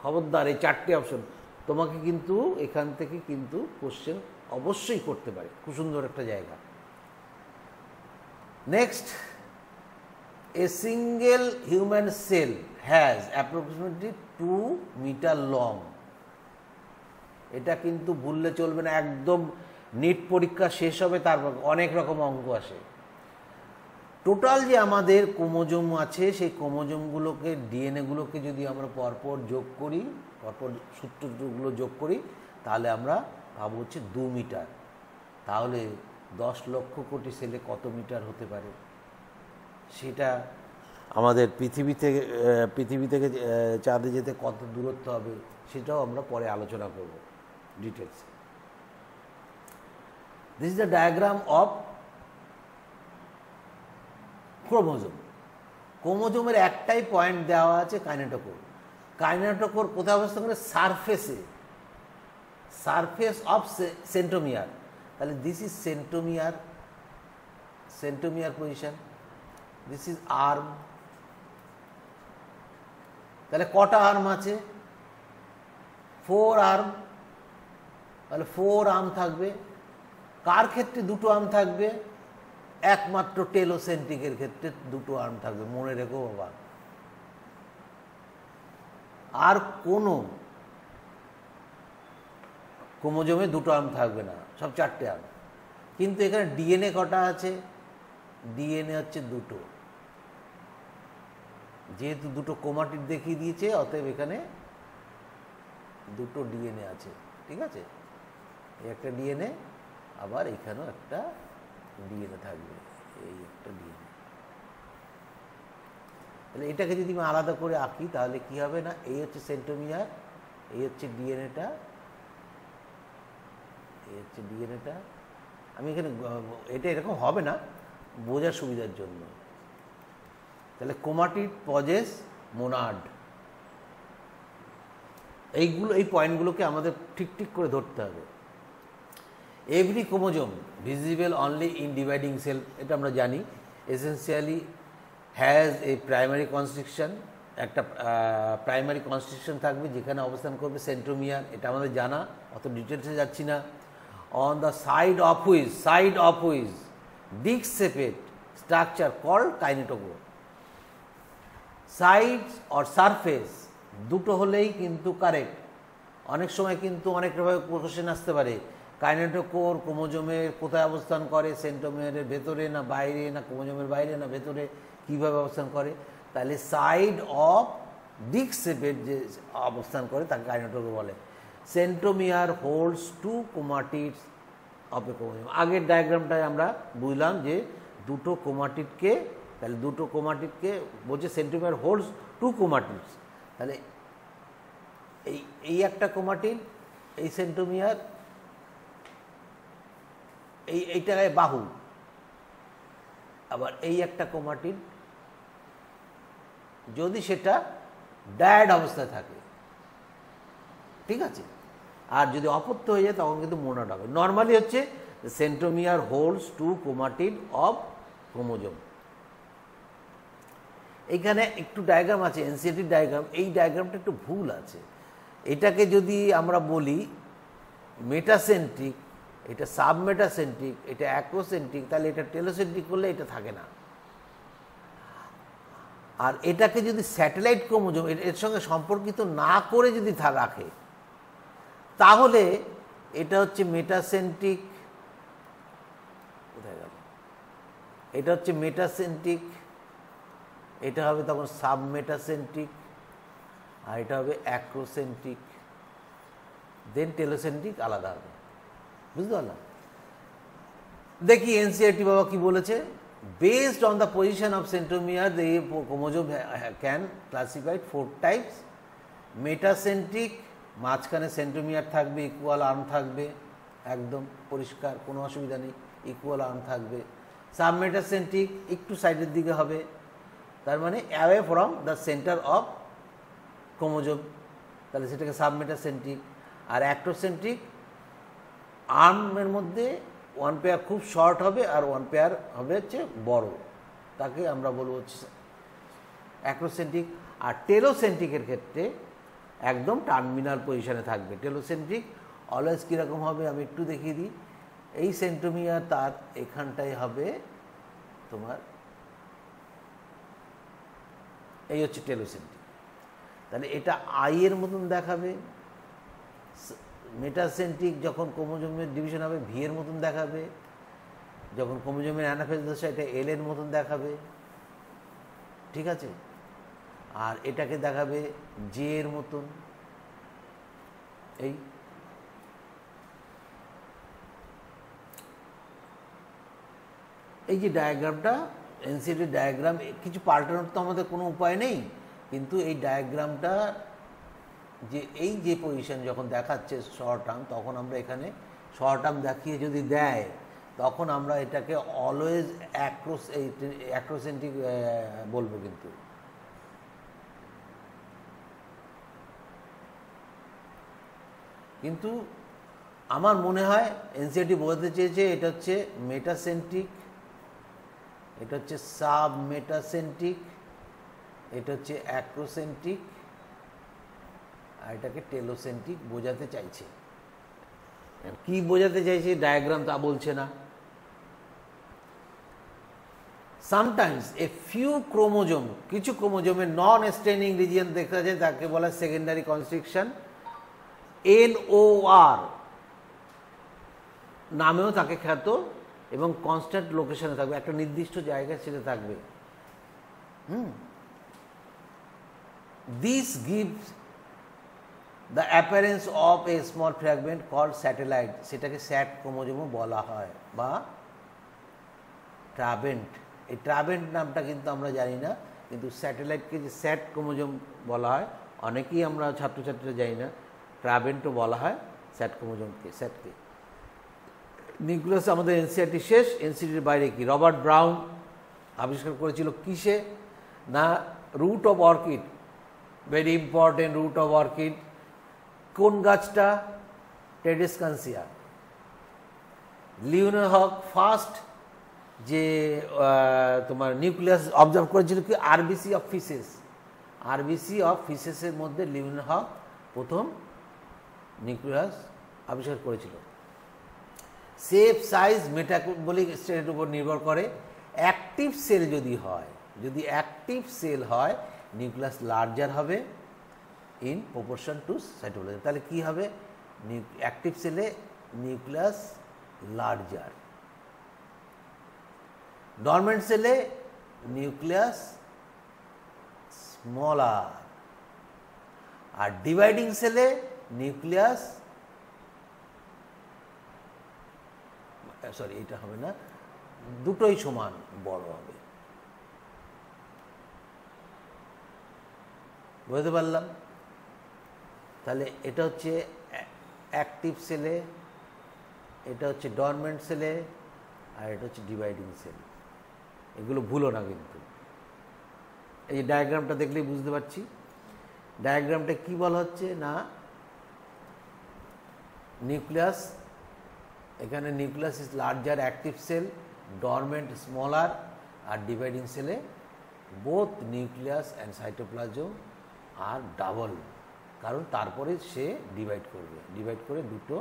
খবরদার, এই 4টে অপশন তোমাকে কিন্তু এখান থেকে কিন্তু কোশ্চেন অবশ্যই করতে পারে, খুব সুন্দর একটা জায়গা। Next, a single human cell has approximately 2 metre long. এটা কিন্তু ভুললে চলবে না, একদম নিট পরীক্ষা শেষ হবে তারপর অনেক রকম অঙ্ক আসে। টোটাল যে আমাদের ক্রোমোজোম আছে, সেই ক্রোমোজোমগুলোকে, ডিএনএগুলোকে যদি আমরা পরপর যোগ করি, পরপর সূত্রগুলো যোগ করি, তাহলে আমরা পাবো হচ্ছে 2 মিটার। তাহলে 10 লক্ষ কোটি সেলে কত মিটার হতে পারে? সেটা আমাদের পৃথিবী থেকে চাঁদে যেতে কত দূরত্ব হবে সেটাও আমরা পরে আলোচনা করব details. This is the diagram of chromosome. ক্রোমোজোমের একটাই পয়েন্ট দেওয়া আছে, কাইনেটোকোর। কাইনেটোকোর কোথায় অবস্থান করে? সারফেসে, সারফেস অফ সেন্ট্রোমিয়ার। তাহলে this is centromere, centromere position, this is arm. তাহলে কটা আর্ম আছে? 4 আর্ম। তাহলে 4 আর্ম থাকবে। কার ক্ষেত্রে 2টো আর্ম থাকবে? একমাত্র টেলোসেন্ট্রিকের ক্ষেত্রে 2টো আর্ম থাকবে, মনে রেখো বাবা। আর কোনো ক্রোমোজোমে 2টো আর্ম থাকবে না, সব 4টে আর্ম। কিন্তু এখানে ডিএনএ কটা আছে? ডিএনএ হচ্ছে 2টো, যেহেতু 2টো ক্রোমাটিড দেখিয়ে দিয়েছে, অতএব এখানে 2টো ডিএনএ আছে। ঠিক আছে, এই একটা ডিএনএ, আবার এখানেও একটা ডিএনএ থাকবে, এই একটা ডিএনএ। তাহলে এটাকে যদি আমি আলাদা করে আঁকি তাহলে কি হবে না, এই হচ্ছে সেন্ট্রোমিয়ার, এই হচ্ছে ডিএনএটা, এই হচ্ছে ডিএনএটা। আমি এখানে এটা এরকম হবে না, বোঝার সুবিধার জন্য। তাহলে ক্রোমাটিড পজেস মোনাড, এইগুলো, এই পয়েন্টগুলোকে আমাদের ঠিক ঠিক করে ধরতে হবে। Every chromosome visible only in dividing cell, এটা আমরা জানি। Essentially has a primary constriction, একটা প্রাইমারি কনস্ট্রিকশন থাকবে যেখানে অবস্থান করবে সেন্ট্রোমিয়ার, এটা আমাদের জানা, অত ডিটেলসে যাচ্ছি না। On the side of which disc shaped structure called kinetochore. Side or surface দুটো হলেই কিন্তু কারেক্ট। অনেক সময় কিন্তু অনেকভাবে কোশ্চেন আসতে পারে, কাইনেটোকোর ক্রোমোজোমের কোথায় অবস্থান করে, সেন্ট্রোমিয়ারের ভেতরে না বাইরে, না ক্রোমোজোমের বাইরে না ভেতরে, কীভাবে অবস্থান করে, তাহলে সাইড অফ ডিক শেপের যে অবস্থান করে তাকে কাইনেটোকোর বলে। Centromere holds two chromatids of a chromosome. আগের ডায়াগ্রামটায় আমরা বুঝলাম যে দুটো ক্রোমাটিডকে, তাহলে দুটো ক্রোমাটিডকে বলছে সেন্ট্রোমিয়ার হোল্ডস টু ক্রোমাটিডস, তাহলে এই একটা ক্রোমাটিড, এই সেন্ট্রোমিয়ার, এইটায় বাহু, আবার এই একটা ক্রোমাটিড যদি সেটা ডায়াড অবস্থায় থাকে, ঠিক আছে, আর যদি অপত্য হয়ে যায় তখন কিন্তু মোনাড হবে। নর্মালি হচ্ছে centromere holds two chromatid of chromosome. এইখানে একটু ডায়াগ্রাম আছে, এনসিএলটি ডায়াগ্রাম, এই ডায়াগ্রামটা একটু ভুল আছে। এটাকে যদি আমরা বলি মেটাসেন্ট্রিক, এটা সাবমেটাসেন্ট্রিক, এটা অ্যাক্রোসেন্ট্রিক, তাহলে এটা টেলোসেন্ট্রিক করলে এটা থাকে না। আর এটাকে যদি স্যাটেলাইট ক্রোমোজোম এর সঙ্গে সম্পর্কিত না করে যদি রাখে, তাহলে এটা হচ্ছে মেটাসেন্ট্রিক, কোথায় গেল, এটা হচ্ছে মেটাসেন্ট্রিক, এটা হবে তখন সাবমেটাসেন্ট্রিক, আর এটা হবে অ্যাক্রোসেন্ট্রিক, দেন টেলোসেন্ট্রিক আলাদা হবে। বুঝতে পারলাম? দেখি এনসিআরটি বাবা কি বলেছে। Based on the position of centromere the chromosome can classified 4 types. Metacentric, মাঝখানে সেন্ট্রোমিয়ার থাকবে, ইকুয়াল আর্ম থাকবে, একদম পরিষ্কার, কোনো অসুবিধা নেই, ইকুয়াল আর্ম থাকবে। সাবমেটাসেন্ট্রিক একটু সাইডের দিকে হবে, তার মানে away from the centre of chromosome, তাহলে সেটাকে সাবমেটাসেন্ট্রিক। আর অ্যাক্রোসেন্ট্রিক, আর্মের মধ্যে 1 পেয়ার খুব শর্ট হবে আর 1 পেয়ার হবে হচ্ছে বড়, তাকে আমরা বলবো হচ্ছে অ্যাক্রোসেন্ট্রিক। আর টেলোসেন্ট্রিকের ক্ষেত্রে একদম টার্মিনাল পজিশনে থাকবে। টেলোসেন্ট্রিক অলওয়েজ কীরকম হবে আমি একটু দেখিয়ে দিই। এই সেন্ট্রোমিয়ার তার এখানটায় হবে তোমার, এই হচ্ছে টেলোসেন্ট্রিক, তাহলে এটা আইয়ের মতন দেখাবে। মেটাসেন্ট্রিক যখন ক্রোমোজোমের ডিভিশন হবে ভি এর মতন দেখাবে, যখন ক্রোমোজোমের অ্যানাফেজ দশা এটা এল এর মতন দেখাবে, ঠিক আছে। আর এটাকে দেখাবে জে এর মতন, এই যে ডায়াগ্রামটা এনসিএলটি ডায়াগ্রাম, কিছু পাল্টানোর তো আমাদের কোনো উপায় নেই, কিন্তু এই ডায়াগ্রামটা যে এই যে পজিশন যখন দেখাচ্ছে শর্ট আর্ম, তখন আমরা এখানে শর্ট আর্ম দেখিয়ে যদি দেয় তখন আমরা এটাকে অলওয়েজ অ্যাক্রোসেন্ট্রিক বলবো। কিন্তু আমার মনে হয় এনসিআরটি বলতে চেয়েছে এটা হচ্ছে মেটাসেন্ট্রিক, এটা হচ্ছে সাবমেটাসেন্ট্রিক, এটা হচ্ছে অ্যাক্রোসেন্ট্রিক, আর এটাকে টেলোসেন্ট্রিক বোঝাতে চাইছে। কি বোঝাতে চাইছে ডায়াগ্রাম তা বলছে না। সামটাইমস এ ফিউ ক্রোমোজোম, কিছু ক্রোমোজোমের নন স্ট্রেনিং রিজিয়ন দেখা যায়, তাকে বলা হয় সেকেন্ডারি কনস্ট্রিকশন। NOR নামেও তাকে খ্যাত, এবং কনস্ট্যান্ট লোকেশনে থাকবে, একটা নির্দিষ্ট জায়গায় সেটা থাকবে। This gives the appearance of a small fragment called satellite, সেটাকে স্যাট ক্রোমোজোমও বলা হয়, বা ট্রাবেন্ট। এই ট্রাবেন্ট নামটা কিন্তু আমরা জানি না, কিন্তু স্যাটেলাইটকে যে স্যাট ক্রোমোজোম বলা হয়, অনেকেই আমরা ছাত্রছাত্রীরা জানি না, ট্রাবেন্টও বলা হয় স্যাট ক্রোমোজোমকে, স্যাটকে। নিউক্লিয়াস আমাদের এনসিআরটি শেষ। এনসিআরটির বাইরে কি রবার্ট ব্রাউন আবিষ্কার করেছিল কিসে না, root of orchid, very important, root of orchid. কোন গাছটা? টেডেসকানসিয়া। লিওনেনহক ফার্স্ট যে তোমার নিউক্লিয়াস অবজার্ভ করেছিল কি, RBC of fishes, RBC of ফিসেসের মধ্যে লিওনেনহক প্রথম নিউক্লিয়াস আবিষ্কার করেছিল। শেপ, সাইজ, মেটাবলিক স্টেটের উপর নির্ভর করে। অ্যাক্টিভ সেল যদি হয়, যদি অ্যাক্টিভ সেল হয়, নিউক্লিয়াস লার্জার হবে ইন প্রপোর্শন টু সাইটোপ্লাজম। তাহলে কি হবে? অ্যাক্টিভ সেলে নিউক্লিয়াস লার্জার, ডরমেন্ট সেলে নিউক্লিয়াস স্মলার, আর ডিভাইডিং সেলে নিউক্লিয়াস সরি এটা হবে না, দুটোই সমান বড় হবে। বুঝতে পারলাম? তাহলে এটা হচ্ছে অ্যাক্টিভ সেলে, এটা হচ্ছে ডরমেন্ট সেলে, আর এটা হচ্ছে ডিভাইডিং সেল। এগুলো ভুলো না কিন্তু। এই যে ডায়াগ্রামটা দেখলেই বুঝতে পারছি। ডায়াগ্রামটা কি বলা হচ্ছে না, নিউক্লিয়াস, এখানে nucleus is larger, active cell, dormant smaller, আর ডিভাইডিং সেলে বোথ নিউক্লিয়াস অ্যান্ড সাইটোপ্লাজম আর ডাবল, কারণ তারপরে সে ডিভাইড করবে, ডিভাইড করে দুটো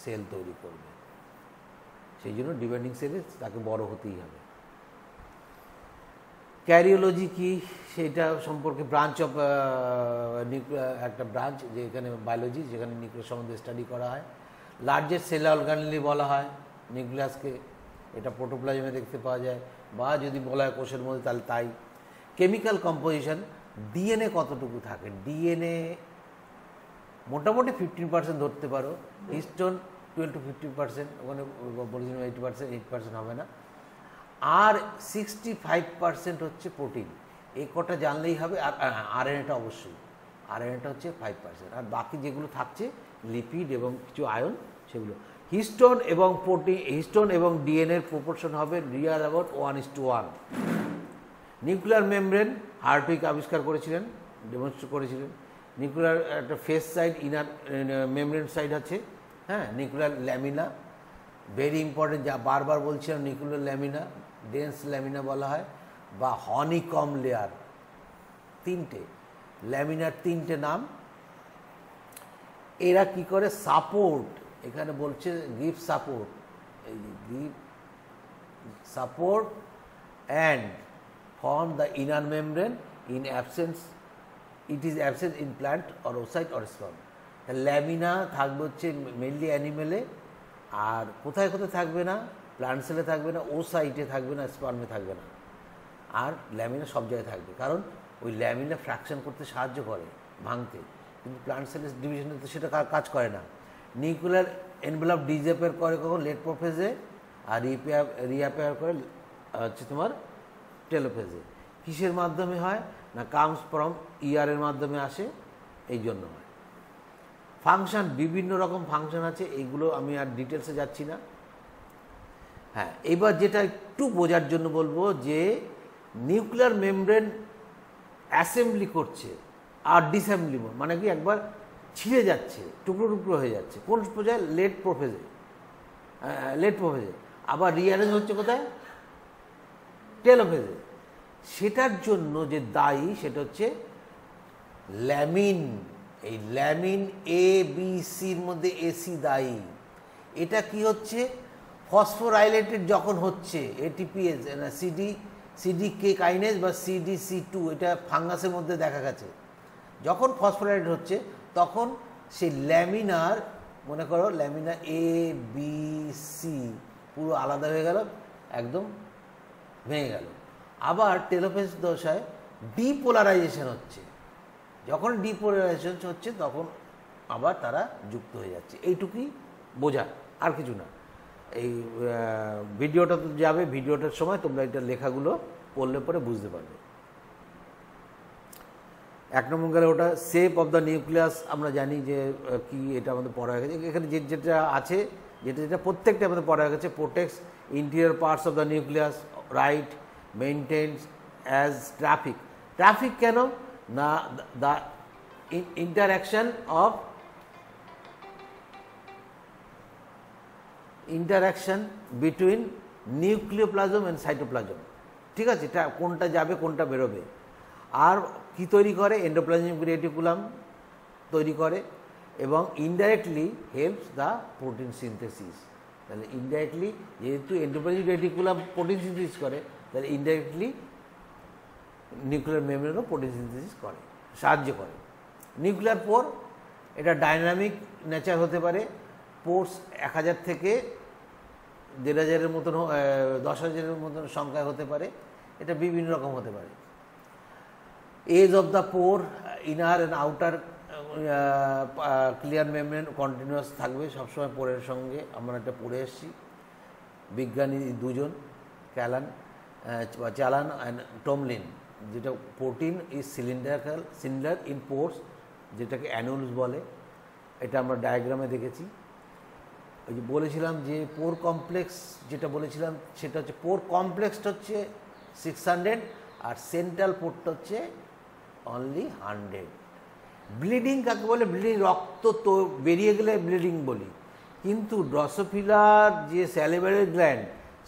সেল তৈরি করবে। সেই জন্য ডিভাইডিং সেলে তাকে বড় হতেই হবে। ক্যারিওলজি কি সেটা সম্পর্কে ব্রাঞ্চ অফ একটা ব্রাঞ্চ, যে এখানে বায়োলজি, যেখানে নিউক্লিয়াস সম্বন্ধে স্টাডি করা হয়। লার্জেস্ট সেল অর্গানেলি বলা হয় নিউক্লিয়াসকে, এটা প্রোটোপ্লাজমে দেখতে পাওয়া যায়, বা যদি বলা হয় কোষের মধ্যে তাহলে তাই। কেমিক্যাল কম্পোজিশন, ডিএনএ কতটুকু থাকে, ডিএনএ মোটামুটি 15% ধরতে পারো, হিস্টোন 12-15%, ওখানে বলেছিলাম 80%, 8% হবে না, আর 65% হচ্ছে প্রোটিন। এই কটা জানলেই হবে। আর আরএনএটা অবশ্যই, আরএনএটা হচ্ছে 5%, আর বাকি যেগুলো থাকছে লিপিড এবং কিছু আয়ন সেগুলো। হিস্টোন এবং প্রোটিন, হিস্টোন এবং ডিএনএর প্রপোর্শন হবে রিয়াল অ্যাবাউট 1:1। নিউক্লিয়ার মেমব্রেন হার্টউইক আবিষ্কার করেছিলেন, ডেমনস্ট্রেট করেছিলেন। নিউক্লিয়ার একটা face side, inner membrane side আছে, হ্যাঁ। নিউক্লিয়ার ল্যামিনা ভেরি ইম্পর্টেন্ট, যা বারবার বলছিলাম, নিউক্লিয়ার ল্যামিনা, ডেন্স ল্যামিনা বলা হয়, বা হনিকম লেয়ার। তিনটে ল্যামিনার, তিনটে নাম। এরা কি করে সাপোর্ট, এখানে বলছে গিভ সাপোর্ট, এই যে give support and form the inner membrane in absence, it is absent in plant or oocyte or sperm. Lamina থাকবে হচ্ছে মেনলি অ্যানিমেলে, আর কোথায় কোথায় থাকবে না, প্ল্যান্ট সেলে থাকবে না, ওসাইটে থাকবে না, স্পার্মে থাকবে না, আর ল্যামিনা সব জায়গায় থাকবে, কারণ ওই ল্যামিনা ফ্র্যাকশন করতে সাহায্য করে, ভাঙতে, কিন্তু প্ল্যান্ট সেলের ডিভিশনে তো সেটা কাজ করে না। নিউক্লিয়ার এনভেলপ ডিসঅ্যাপিয়ার করে কখন, লেট প্রোফেজে, আর রিঅ্যাপিয়ার করে হচ্ছে তোমার টেলোফেজে। কিসের মাধ্যমে হয় না, কামস ফ্রম ইয়ারের মাধ্যমে আসে, এই জন্য হয়। ফাংশন, বিভিন্ন রকম ফাংশন আছে, এইগুলো আমি আর ডিটেলসে যাচ্ছি না। হ্যাঁ, এবার যেটা একটু বোঝার জন্য বলবো, যে নিউক্লিয়ার মেমব্রেন অ্যাসেম্বলি করছে আর ডিসঅ্যাসেম্বলি, মানে কি একবার ছিঁড়ে যাচ্ছে, টুকরো টুকরো হয়ে যাচ্ছে, কোন পর্যায়ে, লেট প্রোফেজে, আবার রিঅ্যারেঞ্জ হচ্ছে কোথায়, টেলোফেজে। সেটার জন্য যে দায়ী সেটা হচ্ছে ল্যামিন। এই ল্যামিন এ বি সির মধ্যে এসি দায়ী। এটা কি হচ্ছে, ফসফোরাইলেটেড যখন হচ্ছে, এটিপিএস, সিডিকে কাইনেজ বা CDC2, এটা ফাঙ্গাসের মধ্যে দেখা গেছে। যখন ফসফোরাইলেটেড হচ্ছে তখন সেই ল্যামিনার, মনে করো ল্যামিনা এ বি সি পুরো আলাদা হয়ে গেল, একদম ভেঙে গেল। আবার টেলোফেজ দশায় ডিপোলারাইজেশন হচ্ছে, যখন ডিপোলারাইজেশন হচ্ছে তখন আবার তারা যুক্ত হয়ে যাচ্ছে। এইটুকুই বোঝা, আর কিছু না। এই ভিডিওটা তো যাবে, ভিডিওটার সময় তোমরা এটা লেখাগুলো পড়লে পরে বুঝতে পারবে। 1 নম্বর গেলে ওটা শেপ অফ দ্য নিউক্লিয়াস, আমরা জানি যে কি, এটা আমাদের পড়া হয়ে গেছে। এখানে যেটা আছে, যেটা প্রত্যেকটা আমাদের পড়া হয়ে গেছে, protects interior parts of the nucleus, right, maintains as traffic. Traffic কেন না, the interaction between nucleoplasm and cytoplasm. ঠিক আছে, এটা কোনটা যাবে কোনটা বেরোবে। আর কি তৈরি করে, এন্ডোপ্লাজমিক রেটিকুলাম তৈরি করে, এবং indirectly helps the protein synthesis. তাহলে ইনডাইরেক্টলি, যেহেতু এন্ডোপ্লাজমিক রেটিকুলাম প্রোটিন সিনথেসিস করে, তাহলে ইনডাইরেক্টলি নিউক্লিয়ার মেমব্রেনও প্রোটিন সিনথেসিস করে, সাহায্য করে। নিউক্লিয়ার পোর, এটা ডাইনামিক নেচার হতে পারে, পোর্স 1000 থেকে 1500-এর মতন 10,000-এর মতন সংখ্যা হতে পারে, এটা বিভিন্ন রকম হতে পারে। Edge of the pore, inner and outer clear membrane continuous থাকবে সবসময় পোরের সঙ্গে। আমরা এটা পড়ে এসেছি, বিজ্ঞানী দুজন চালান অ্যান্ড টমলিন, যেটা প্রোটিন ইজ সিলিন্ডার ইন পোর্স, যেটাকে অ্যানুলস বলে। এটা আমরা ডায়াগ্রামে দেখেছি। ওই যে বলেছিলাম যে পোর কমপ্লেক্স, যেটা বলেছিলাম সেটা হচ্ছে পোর কমপ্লেক্সটা হচ্ছে 600 আর সেন্ট্রাল পোরটা হচ্ছে অনলি 100। ব্লিডিং কাকে বলে? ব্লিডিং রক্ত তো বেরিয়ে গেলে ব্লিডিং বলি, কিন্তু ড্রসোফিলার যে স্যালিভারি গ্ল্যান্ড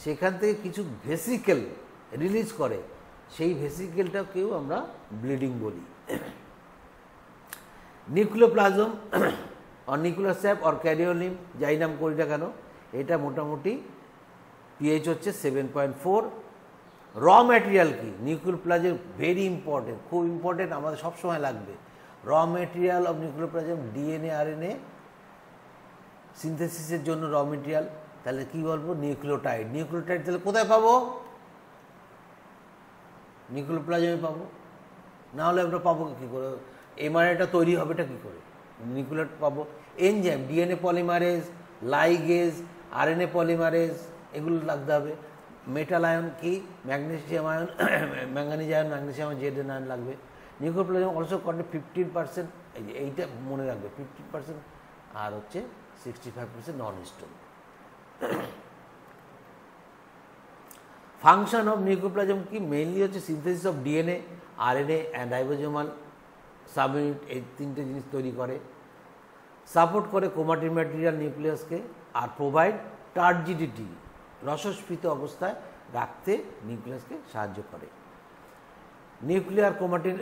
সেখান থেকে কিছু ভেসিকেল রিলিজ করে, সেই ভেসিকেলটাকেও আমরা ব্লিডিং বলি। Nucleoplasm or nuclear sap or karyolymph, যাই নাম করি না কেন, এটা মোটামুটি পিএইচ হচ্ছে 7.4। র ম্যাটেরিয়াল কি? নিউক্লিওপ্লাজম ভেরি ইম্পর্টেন্ট, খুব ইম্পর্টেন্ট, আমাদের সবসময় লাগবে। Raw material of nucleoplasm DNA RNA সিনথেসিসের জন্য র ম্যাটেরিয়াল। তাহলে কি বলবো? নিউক্লিওটাইড। নিউক্লিওটাইড তাহলে কোথায় পাবো? নিউক্লিওপ্লাজমে পাবো, না হলে আমরা পাবো কী করে? এমআরএনএটা তৈরি হবেটা কী করে? নিউক্লিওটাইড পাবো। Enzyme, DNA polymerase, ligase, RNA polymerase, এগুলো লাগতে হবে। মেটাল আয়ন কি? Magnesium ion, manganese ion, magnesium ion, Z ion লাগবে। নিউক্লিওপ্লাজম অলসো কন্টেন 15%, এইটা মনে রাখবে, 15%, আর হচ্ছে 65% নন স্টোন। ফাংশন অফ নিউক্লিওপ্লাজম কি? মেইনলি হচ্ছে synthesis of DNA, RNA and ribosomal subunit, এই তিনটে জিনিস তৈরি করে। সাপোর্ট করে ক্রোমাটিন ম্যাটেরিয়াল নিউক্লিয়াসকে, আর প্রোভাইড টার্জিডিটি, রসস্ফীত অবস্থায় রাখতে নিউক্লিয়াসকে সাহায্য করে। নিউক্লিয়ার ক্রোমাটিন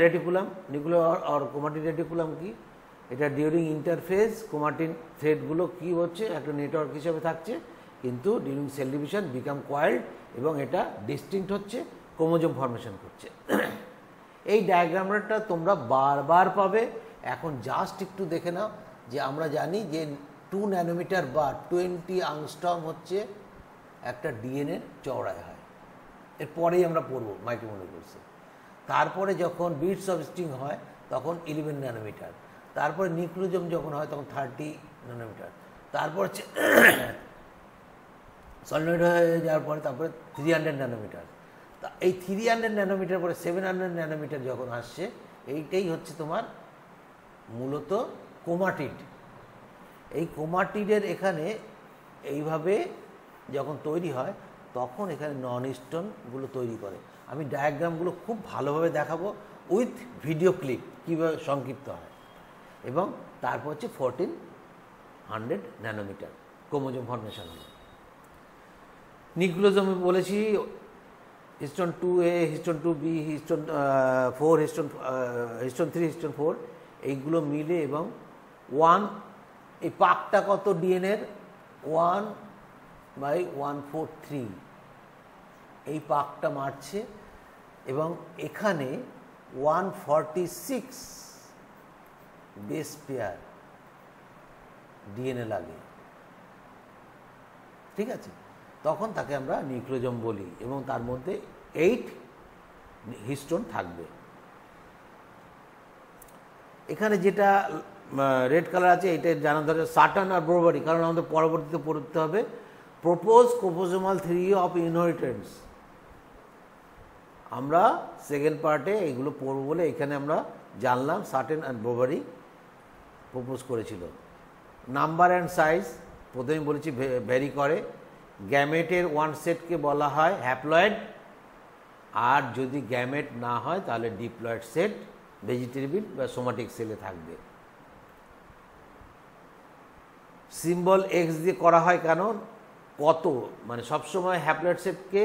রেটিকুলাম, নিউক্লিয়ার আর ক্রোমাটিন রেটিকুলাম কি? এটা ডিউরিং ইন্টারফেজ ক্রোমাটিন থ্রেডগুলো কি হচ্ছে? একটা নেটওয়ার্ক হিসেবে থাকছে, কিন্তু ডিউরিং সেল ডিভিশন বিকাম কয়েল্ড, এবং এটা ডিস্টিংক্ট হচ্ছে, ক্রোমোজোম ফর্মেশন করছে। এই ডায়াগ্রামটা তোমরা বারবার পাবে। এখন জাস্ট একটু দেখে নাও যে আমরা জানি যে 2 ন্যানোমিটার বা 20 আংস্ট্রম হচ্ছে একটা ডিএনএ চওড়ায় হয়। এরপরেই আমরা পড়বো মাইক্রোমোলিকুলসে। তারপরে যখন বিটস অফ স্ট্রিং হয় তখন 11 ন্যানোমিটার, তারপরে নিউক্লিওজোম যখন হয় তখন 30 ন্যানোমিটার, তারপর হচ্ছে সলিনয়েড হয়ে যাওয়ার পরে তারপরে 300 ন্যানোমিটার। তা এই 300 ন্যানোমিটার পরে 700 ন্যানোমিটার যখন আসছে, এইটাই হচ্ছে তোমার মূলত ক্রোমাটিড। এই ক্রোমাটিডের এখানে এইভাবে যখন তৈরি হয় তখন এখানে নন স্টোনগুলো তৈরি করে। আমি ডায়াগ্রামগুলো খুব ভালোভাবে দেখাবো উইথ ভিডিও ক্লিপ, কীভাবে সংক্ষিপ্ত হয়। এবং তারপর হচ্ছে 1400 ন্যানোমিটার ক্রোমোজোম ফর্মেশন হলো। নিউক্লিওজোম বলেছি histone 2A, histone 2B, histone 4, histone 3, histone 4, এইগুলো মিলে এবং 1, এই পাকটা কত ডিএনএর? 1/143, এই পাকটা মারছে, এবং এখানে 146 বেস পেয়ার ডিএনএ লাগে, ঠিক আছে? তখন তাকে আমরা নিউক্লিওজোম বলি, এবং তার মধ্যে 8 হিস্টোন থাকবে। এখানে যেটা রেড কালার আছে এটা জানা দরকার, সাটার্ন আর ব্রোভারি, কারণ আমাদের পরবর্তীতে পড়তে হবে propose chromosomal theory of inheritance. আমরা সেকেন্ড পার্টে এইগুলো পড়ব বলে এখানে আমরা জানলাম সাটার্ন আর ব্রোভারি প্রপোজ করেছিল। নাম্বার অ্যান্ড সাইজ প্রথমে বলেছি ভ্যারি করে। গ্যামেটের 1 সেটকে বলা হয় হ্যাপ্লয়েড, আর যদি গ্যামেট না হয় তাহলে ডিপ্লয়েড সেট ভেজিটেটিভ বা সোমাটিক সেলে থাকবে। সিম্বল এক্স দিয়ে করা হয় কেন? কত, মানে সবসময় হ্যাপ্লয়েড সেটকে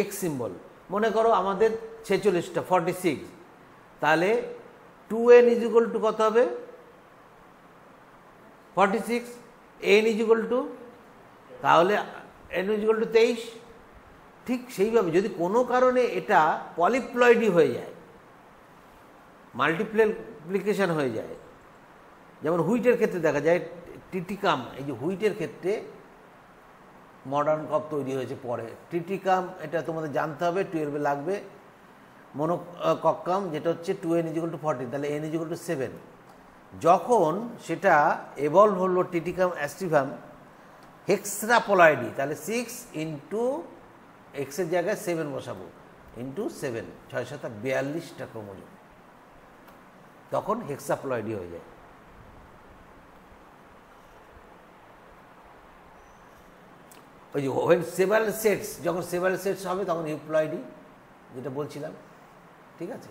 এক্স সিম্বল। মনে করো আমাদের 46টা 46, তাহলে 2n = কত হবে? 46, n = তাহলে n = 23। ঠিক সেইভাবে যদি কোনো কারণে এটা পলিপ্লয়েডই হয়ে যায়, মাল্টিপ্লিকেশন হয়ে যায়, যেমন হুইটের ক্ষেত্রে দেখা যায় টিটিকাম, এই যে হুইটের ক্ষেত্রে মডার্ন কপ তৈরি হয়েছে পরে। টিটিকাম এটা তোমাদের জানতে হবে, 12-এ লাগবে। মোনোকক্কাম যেটা হচ্ছে 2n=14, তাহলে n=7। যখন সেটা এভলভ হলো টিটিকাম অ্যাস্টিভাম হেক্সাপলয়েডি, তাহলে 6 ইন্টু এক্সের জায়গায় 7 বসাবো, ইন্টু 7, 6×7=42টা ক্রোমোজোম, তখন হেক্সাপ্লয়েডি হয়ে যায়। ওই যে ওয়েন সেভারাল সেটস, যখন সেভারাল সেটস হবে তখন ইউপ্লয়েডি, যেটা বলছিলাম, ঠিক আছে।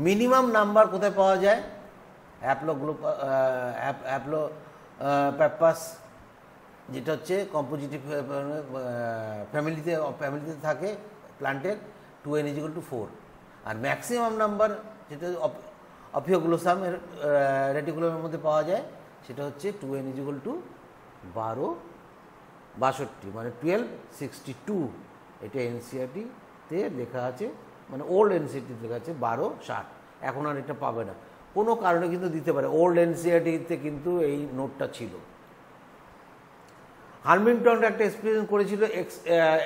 মিনিমাম নাম্বার কোথায় পাওয়া যায়? হ্যাপ্লোপ্যাপাস, যেটা হচ্ছে কম্পোজিটিভ ফ্যামিলিতে থাকে প্লান্টের, 2n=4। আর ম্যাক্সিমাম নাম্বার যেটা অফিওগ্লোসামের রেটিকুলামের মধ্যে পাওয়া যায়, সেটা হচ্ছে 2n=12, মানে 1262। এটা এনসিইআরটিতে লেখা আছে, মানে ওল্ড এনসিইআরটিতে লেখা আছে 1260। এখন আর এটা পাবে না, কোনো কারণে কিন্তু দিতে পারে। ওল্ড এনসিইআরটিতে কিন্তু এই নোটটা ছিল। হার্মিংটন একটা এক্সপেরিমেন্ট করেছিল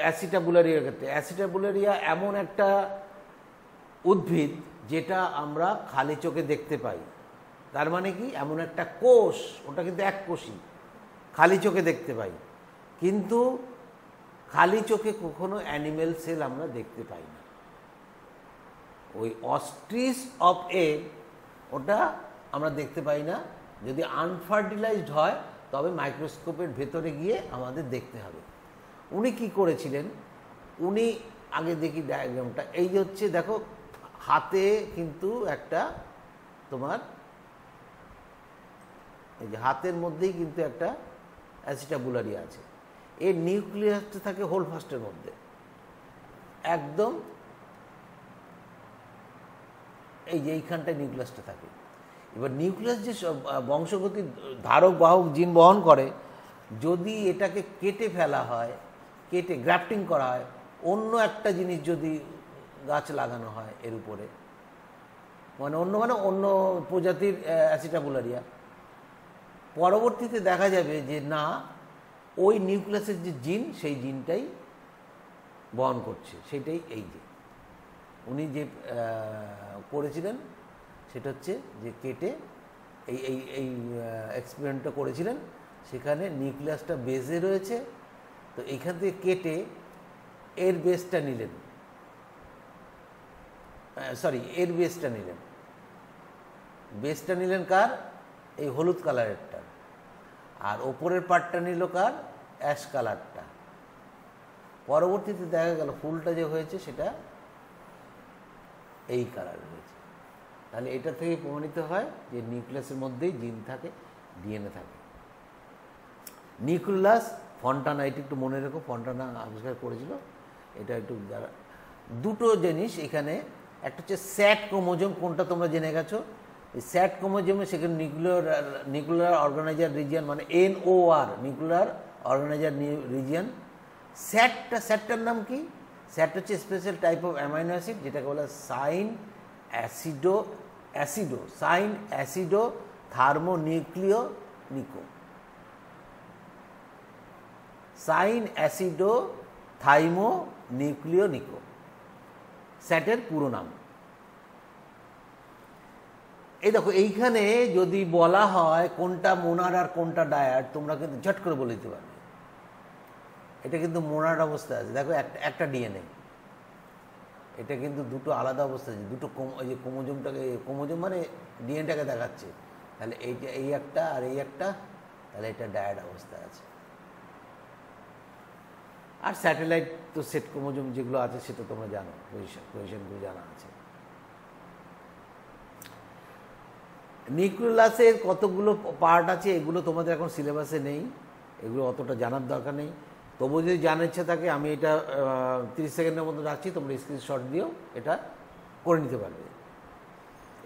অ্যাসিটাবুলারিয়ার ক্ষেত্রে। অ্যাসিটাবুলারিয়া এমন একটা উদ্ভিদ যেটা আমরা খালি চোখে দেখতে পাই। তার মানে কি, এমন একটা কোষ, ওটা কিন্তু এককোষী, খালি চোখে দেখতে পাই, কিন্তু খালি চোখে কখনো অ্যানিমেল সেল আমরা দেখতে পাই না। ওই অস্ট্রিচ অফ এগ, ওটা আমরা দেখতে পাই না। যদি আনফার্টিলাইজড হয় তবে মাইক্রোস্কোপের ভেতরে গিয়ে আমাদের দেখতে হবে। উনি কি করেছিলেন, উনি আগে দেখি ডায়াগ্রামটা, এই যে হচ্ছে দেখো হাতে কিন্তু একটা তোমার, এই যে হাতের মধ্যেই কিন্তু একটা অ্যাসিটাবুলারিয়া আছে। এর নিউক্লিয়াসটা থাকে হোল ফাস্টের মধ্যে, একদম এই যে এইখানটায় নিউক্লিয়াসটা থাকে। এবার নিউক্লিয়াস যে বংশগতি ধারক বাহক জিন বহন করে, যদি এটাকে কেটে ফেলা হয়, কেটে গ্রাফটিং করা হয়, অন্য একটা জিনিস যদি গাছ লাগানো হয় এর উপরে, মানে অন্য প্রজাতির অ্যাসিটাবুলারিয়া, পরবর্তীতে দেখা যাবে যে না, ওই নিউক্লিয়াসের যে জিন, সেই জিনটাই বহন করছে, সেটাই এই যে উনি যে করেছিলেন, সেটা হচ্ছে যে কেটে এই এই এই এক্সপেরিমেন্টটা করেছিলেন। সেখানে নিউক্লিয়াসটা বেসে রয়েছে, তো এইখান থেকে কেটে এর বেসটা নিলেন, এর বেসটা নিলেন কার, এই হলুদ কালারেরটা, আর ওপরের পার্টটা নিল কার, অ্যাশ কালারটা। পরবর্তীতে দেখা গেল ফুলটা যে হয়েছে সেটা এই কালার হয়েছে। তাহলে এটা থেকে প্রমাণিত হয় যে নিউক্লিয়াসের মধ্যেই জিন থাকে, ডিএনএ থাকে। নিউক্লিয়াস ফন্টানা, এটা একটু মনে রেখো, ফন্টানা আবিষ্কার করেছিল। এটা একটু যারা, দুটো জিনিস এখানে, একটা হচ্ছে স্যাট ক্রোমোজোম, কোনটা তোমরা জেনে গেছো। এই স্যাট ক্রোমোজোমে সেখানে নিউক্লিয়ার অর্গানাইজার রিজিয়ন, মানে NOR, নিউক্লিয়ার অর্গানাইজার রিজিয়ন। স্যাটটার নাম কি? স্যাট হচ্ছে special type of amino acid, যেটাকে বলা সাইন অ্যাসিডো থার্মোনিউক্লিওনিকো। সাইন অ্যাসিডো থাইমোনিউক্লিওনিকো, স্যাটের পুরো নাম। এই দেখো, এইখানে যদি বলা হয় কোনটা মোনাড আর কোনটা ডায়াড, তোমরা কিন্তু ঝট করে বলে দিতে পারবে। এটা কিন্তু মোনাড অবস্থায় আছে, দেখো একটা ডিএনএ, এটা কিন্তু দুটো আলাদা অবস্থা আছে, দুটো এই যে ক্রোমোজোমটাকে, ক্রোমোজোম মানে ডিএনএটাকে দেখাচ্ছে, তাহলে এইটা এই একটা আর এই একটা, তাহলে এটা ডায়াড অবস্থায় আছে। আর স্যাটেলাইট তো সেট ক্রোমোজোম যেগুলো আছে সেটা তোমরা জানো, পজিশনগুলো জানা আছে। নিউক্লিয়াসের কতগুলো পার্ট আছে এগুলো তোমাদের এখন সিলেবাসে নেই, এগুলো অতটা জানার দরকার নেই। তবু যদি জানার ইচ্ছা থাকে, আমি এটা 30 সেকেন্ডের মতো রাখছি, তোমরা স্ক্রিনশট দিয়েও এটা করে নিতে পারবে।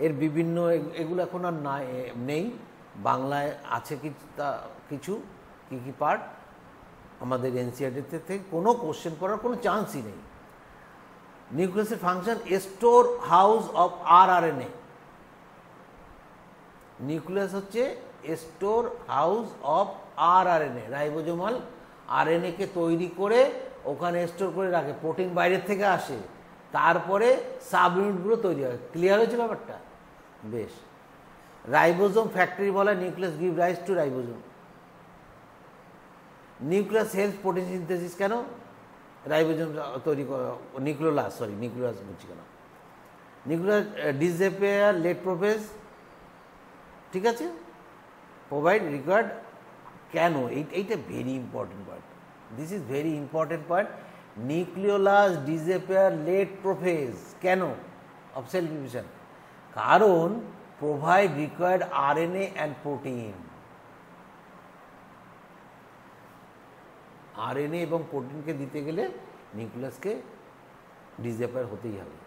এর বিভিন্ন, এগুলো এখন আর নেই, বাংলায় আছে কিছু কী পার্ট, আমাদের এনসিইআরটিতে থেকে কোনো কোশ্চেন করার কোনো চান্সই নেই। নিউক্লিয়াসের function, store house of RNA, nucleus হচ্ছে store house of RNA, ribosomal RNA কে তৈরি করে ওখানে স্টোর করে রাখে, প্রোটিন বাইরের থেকে আসে, তারপরে সাব ইউনিটগুলো তৈরি হয়। ক্লিয়ার হয়েছে ব্যাপারটা? বেশ। রাইবোজোম ফ্যাক্টরি বলা, nucleus give rise to ribosome. Nucleus help protein synthesis কেন? রাইবোজোম তৈরি নিউক্লিওলাস বলছি কেন, নিউক্লিয়াস ডিসঅ্যাপিয়ার লেট প্রোফেজ, ঠিক আছে, প্রোভাইড রিকোয়ার্ড কেন? এইটা very important point, this is very important point. Nucleolus disappear late prophase কেন অফ সেল ডিভিশন? কারণ provide required RNA and protein. RNA এবং প্রোটিনকে দিতে গেলে নিউক্লিয়াসকে ডিসঅ্যাপিয়ার হতেই হবে।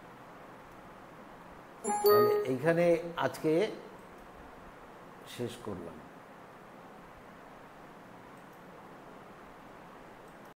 তাহলে এইখানে আজকে শেষ করলাম।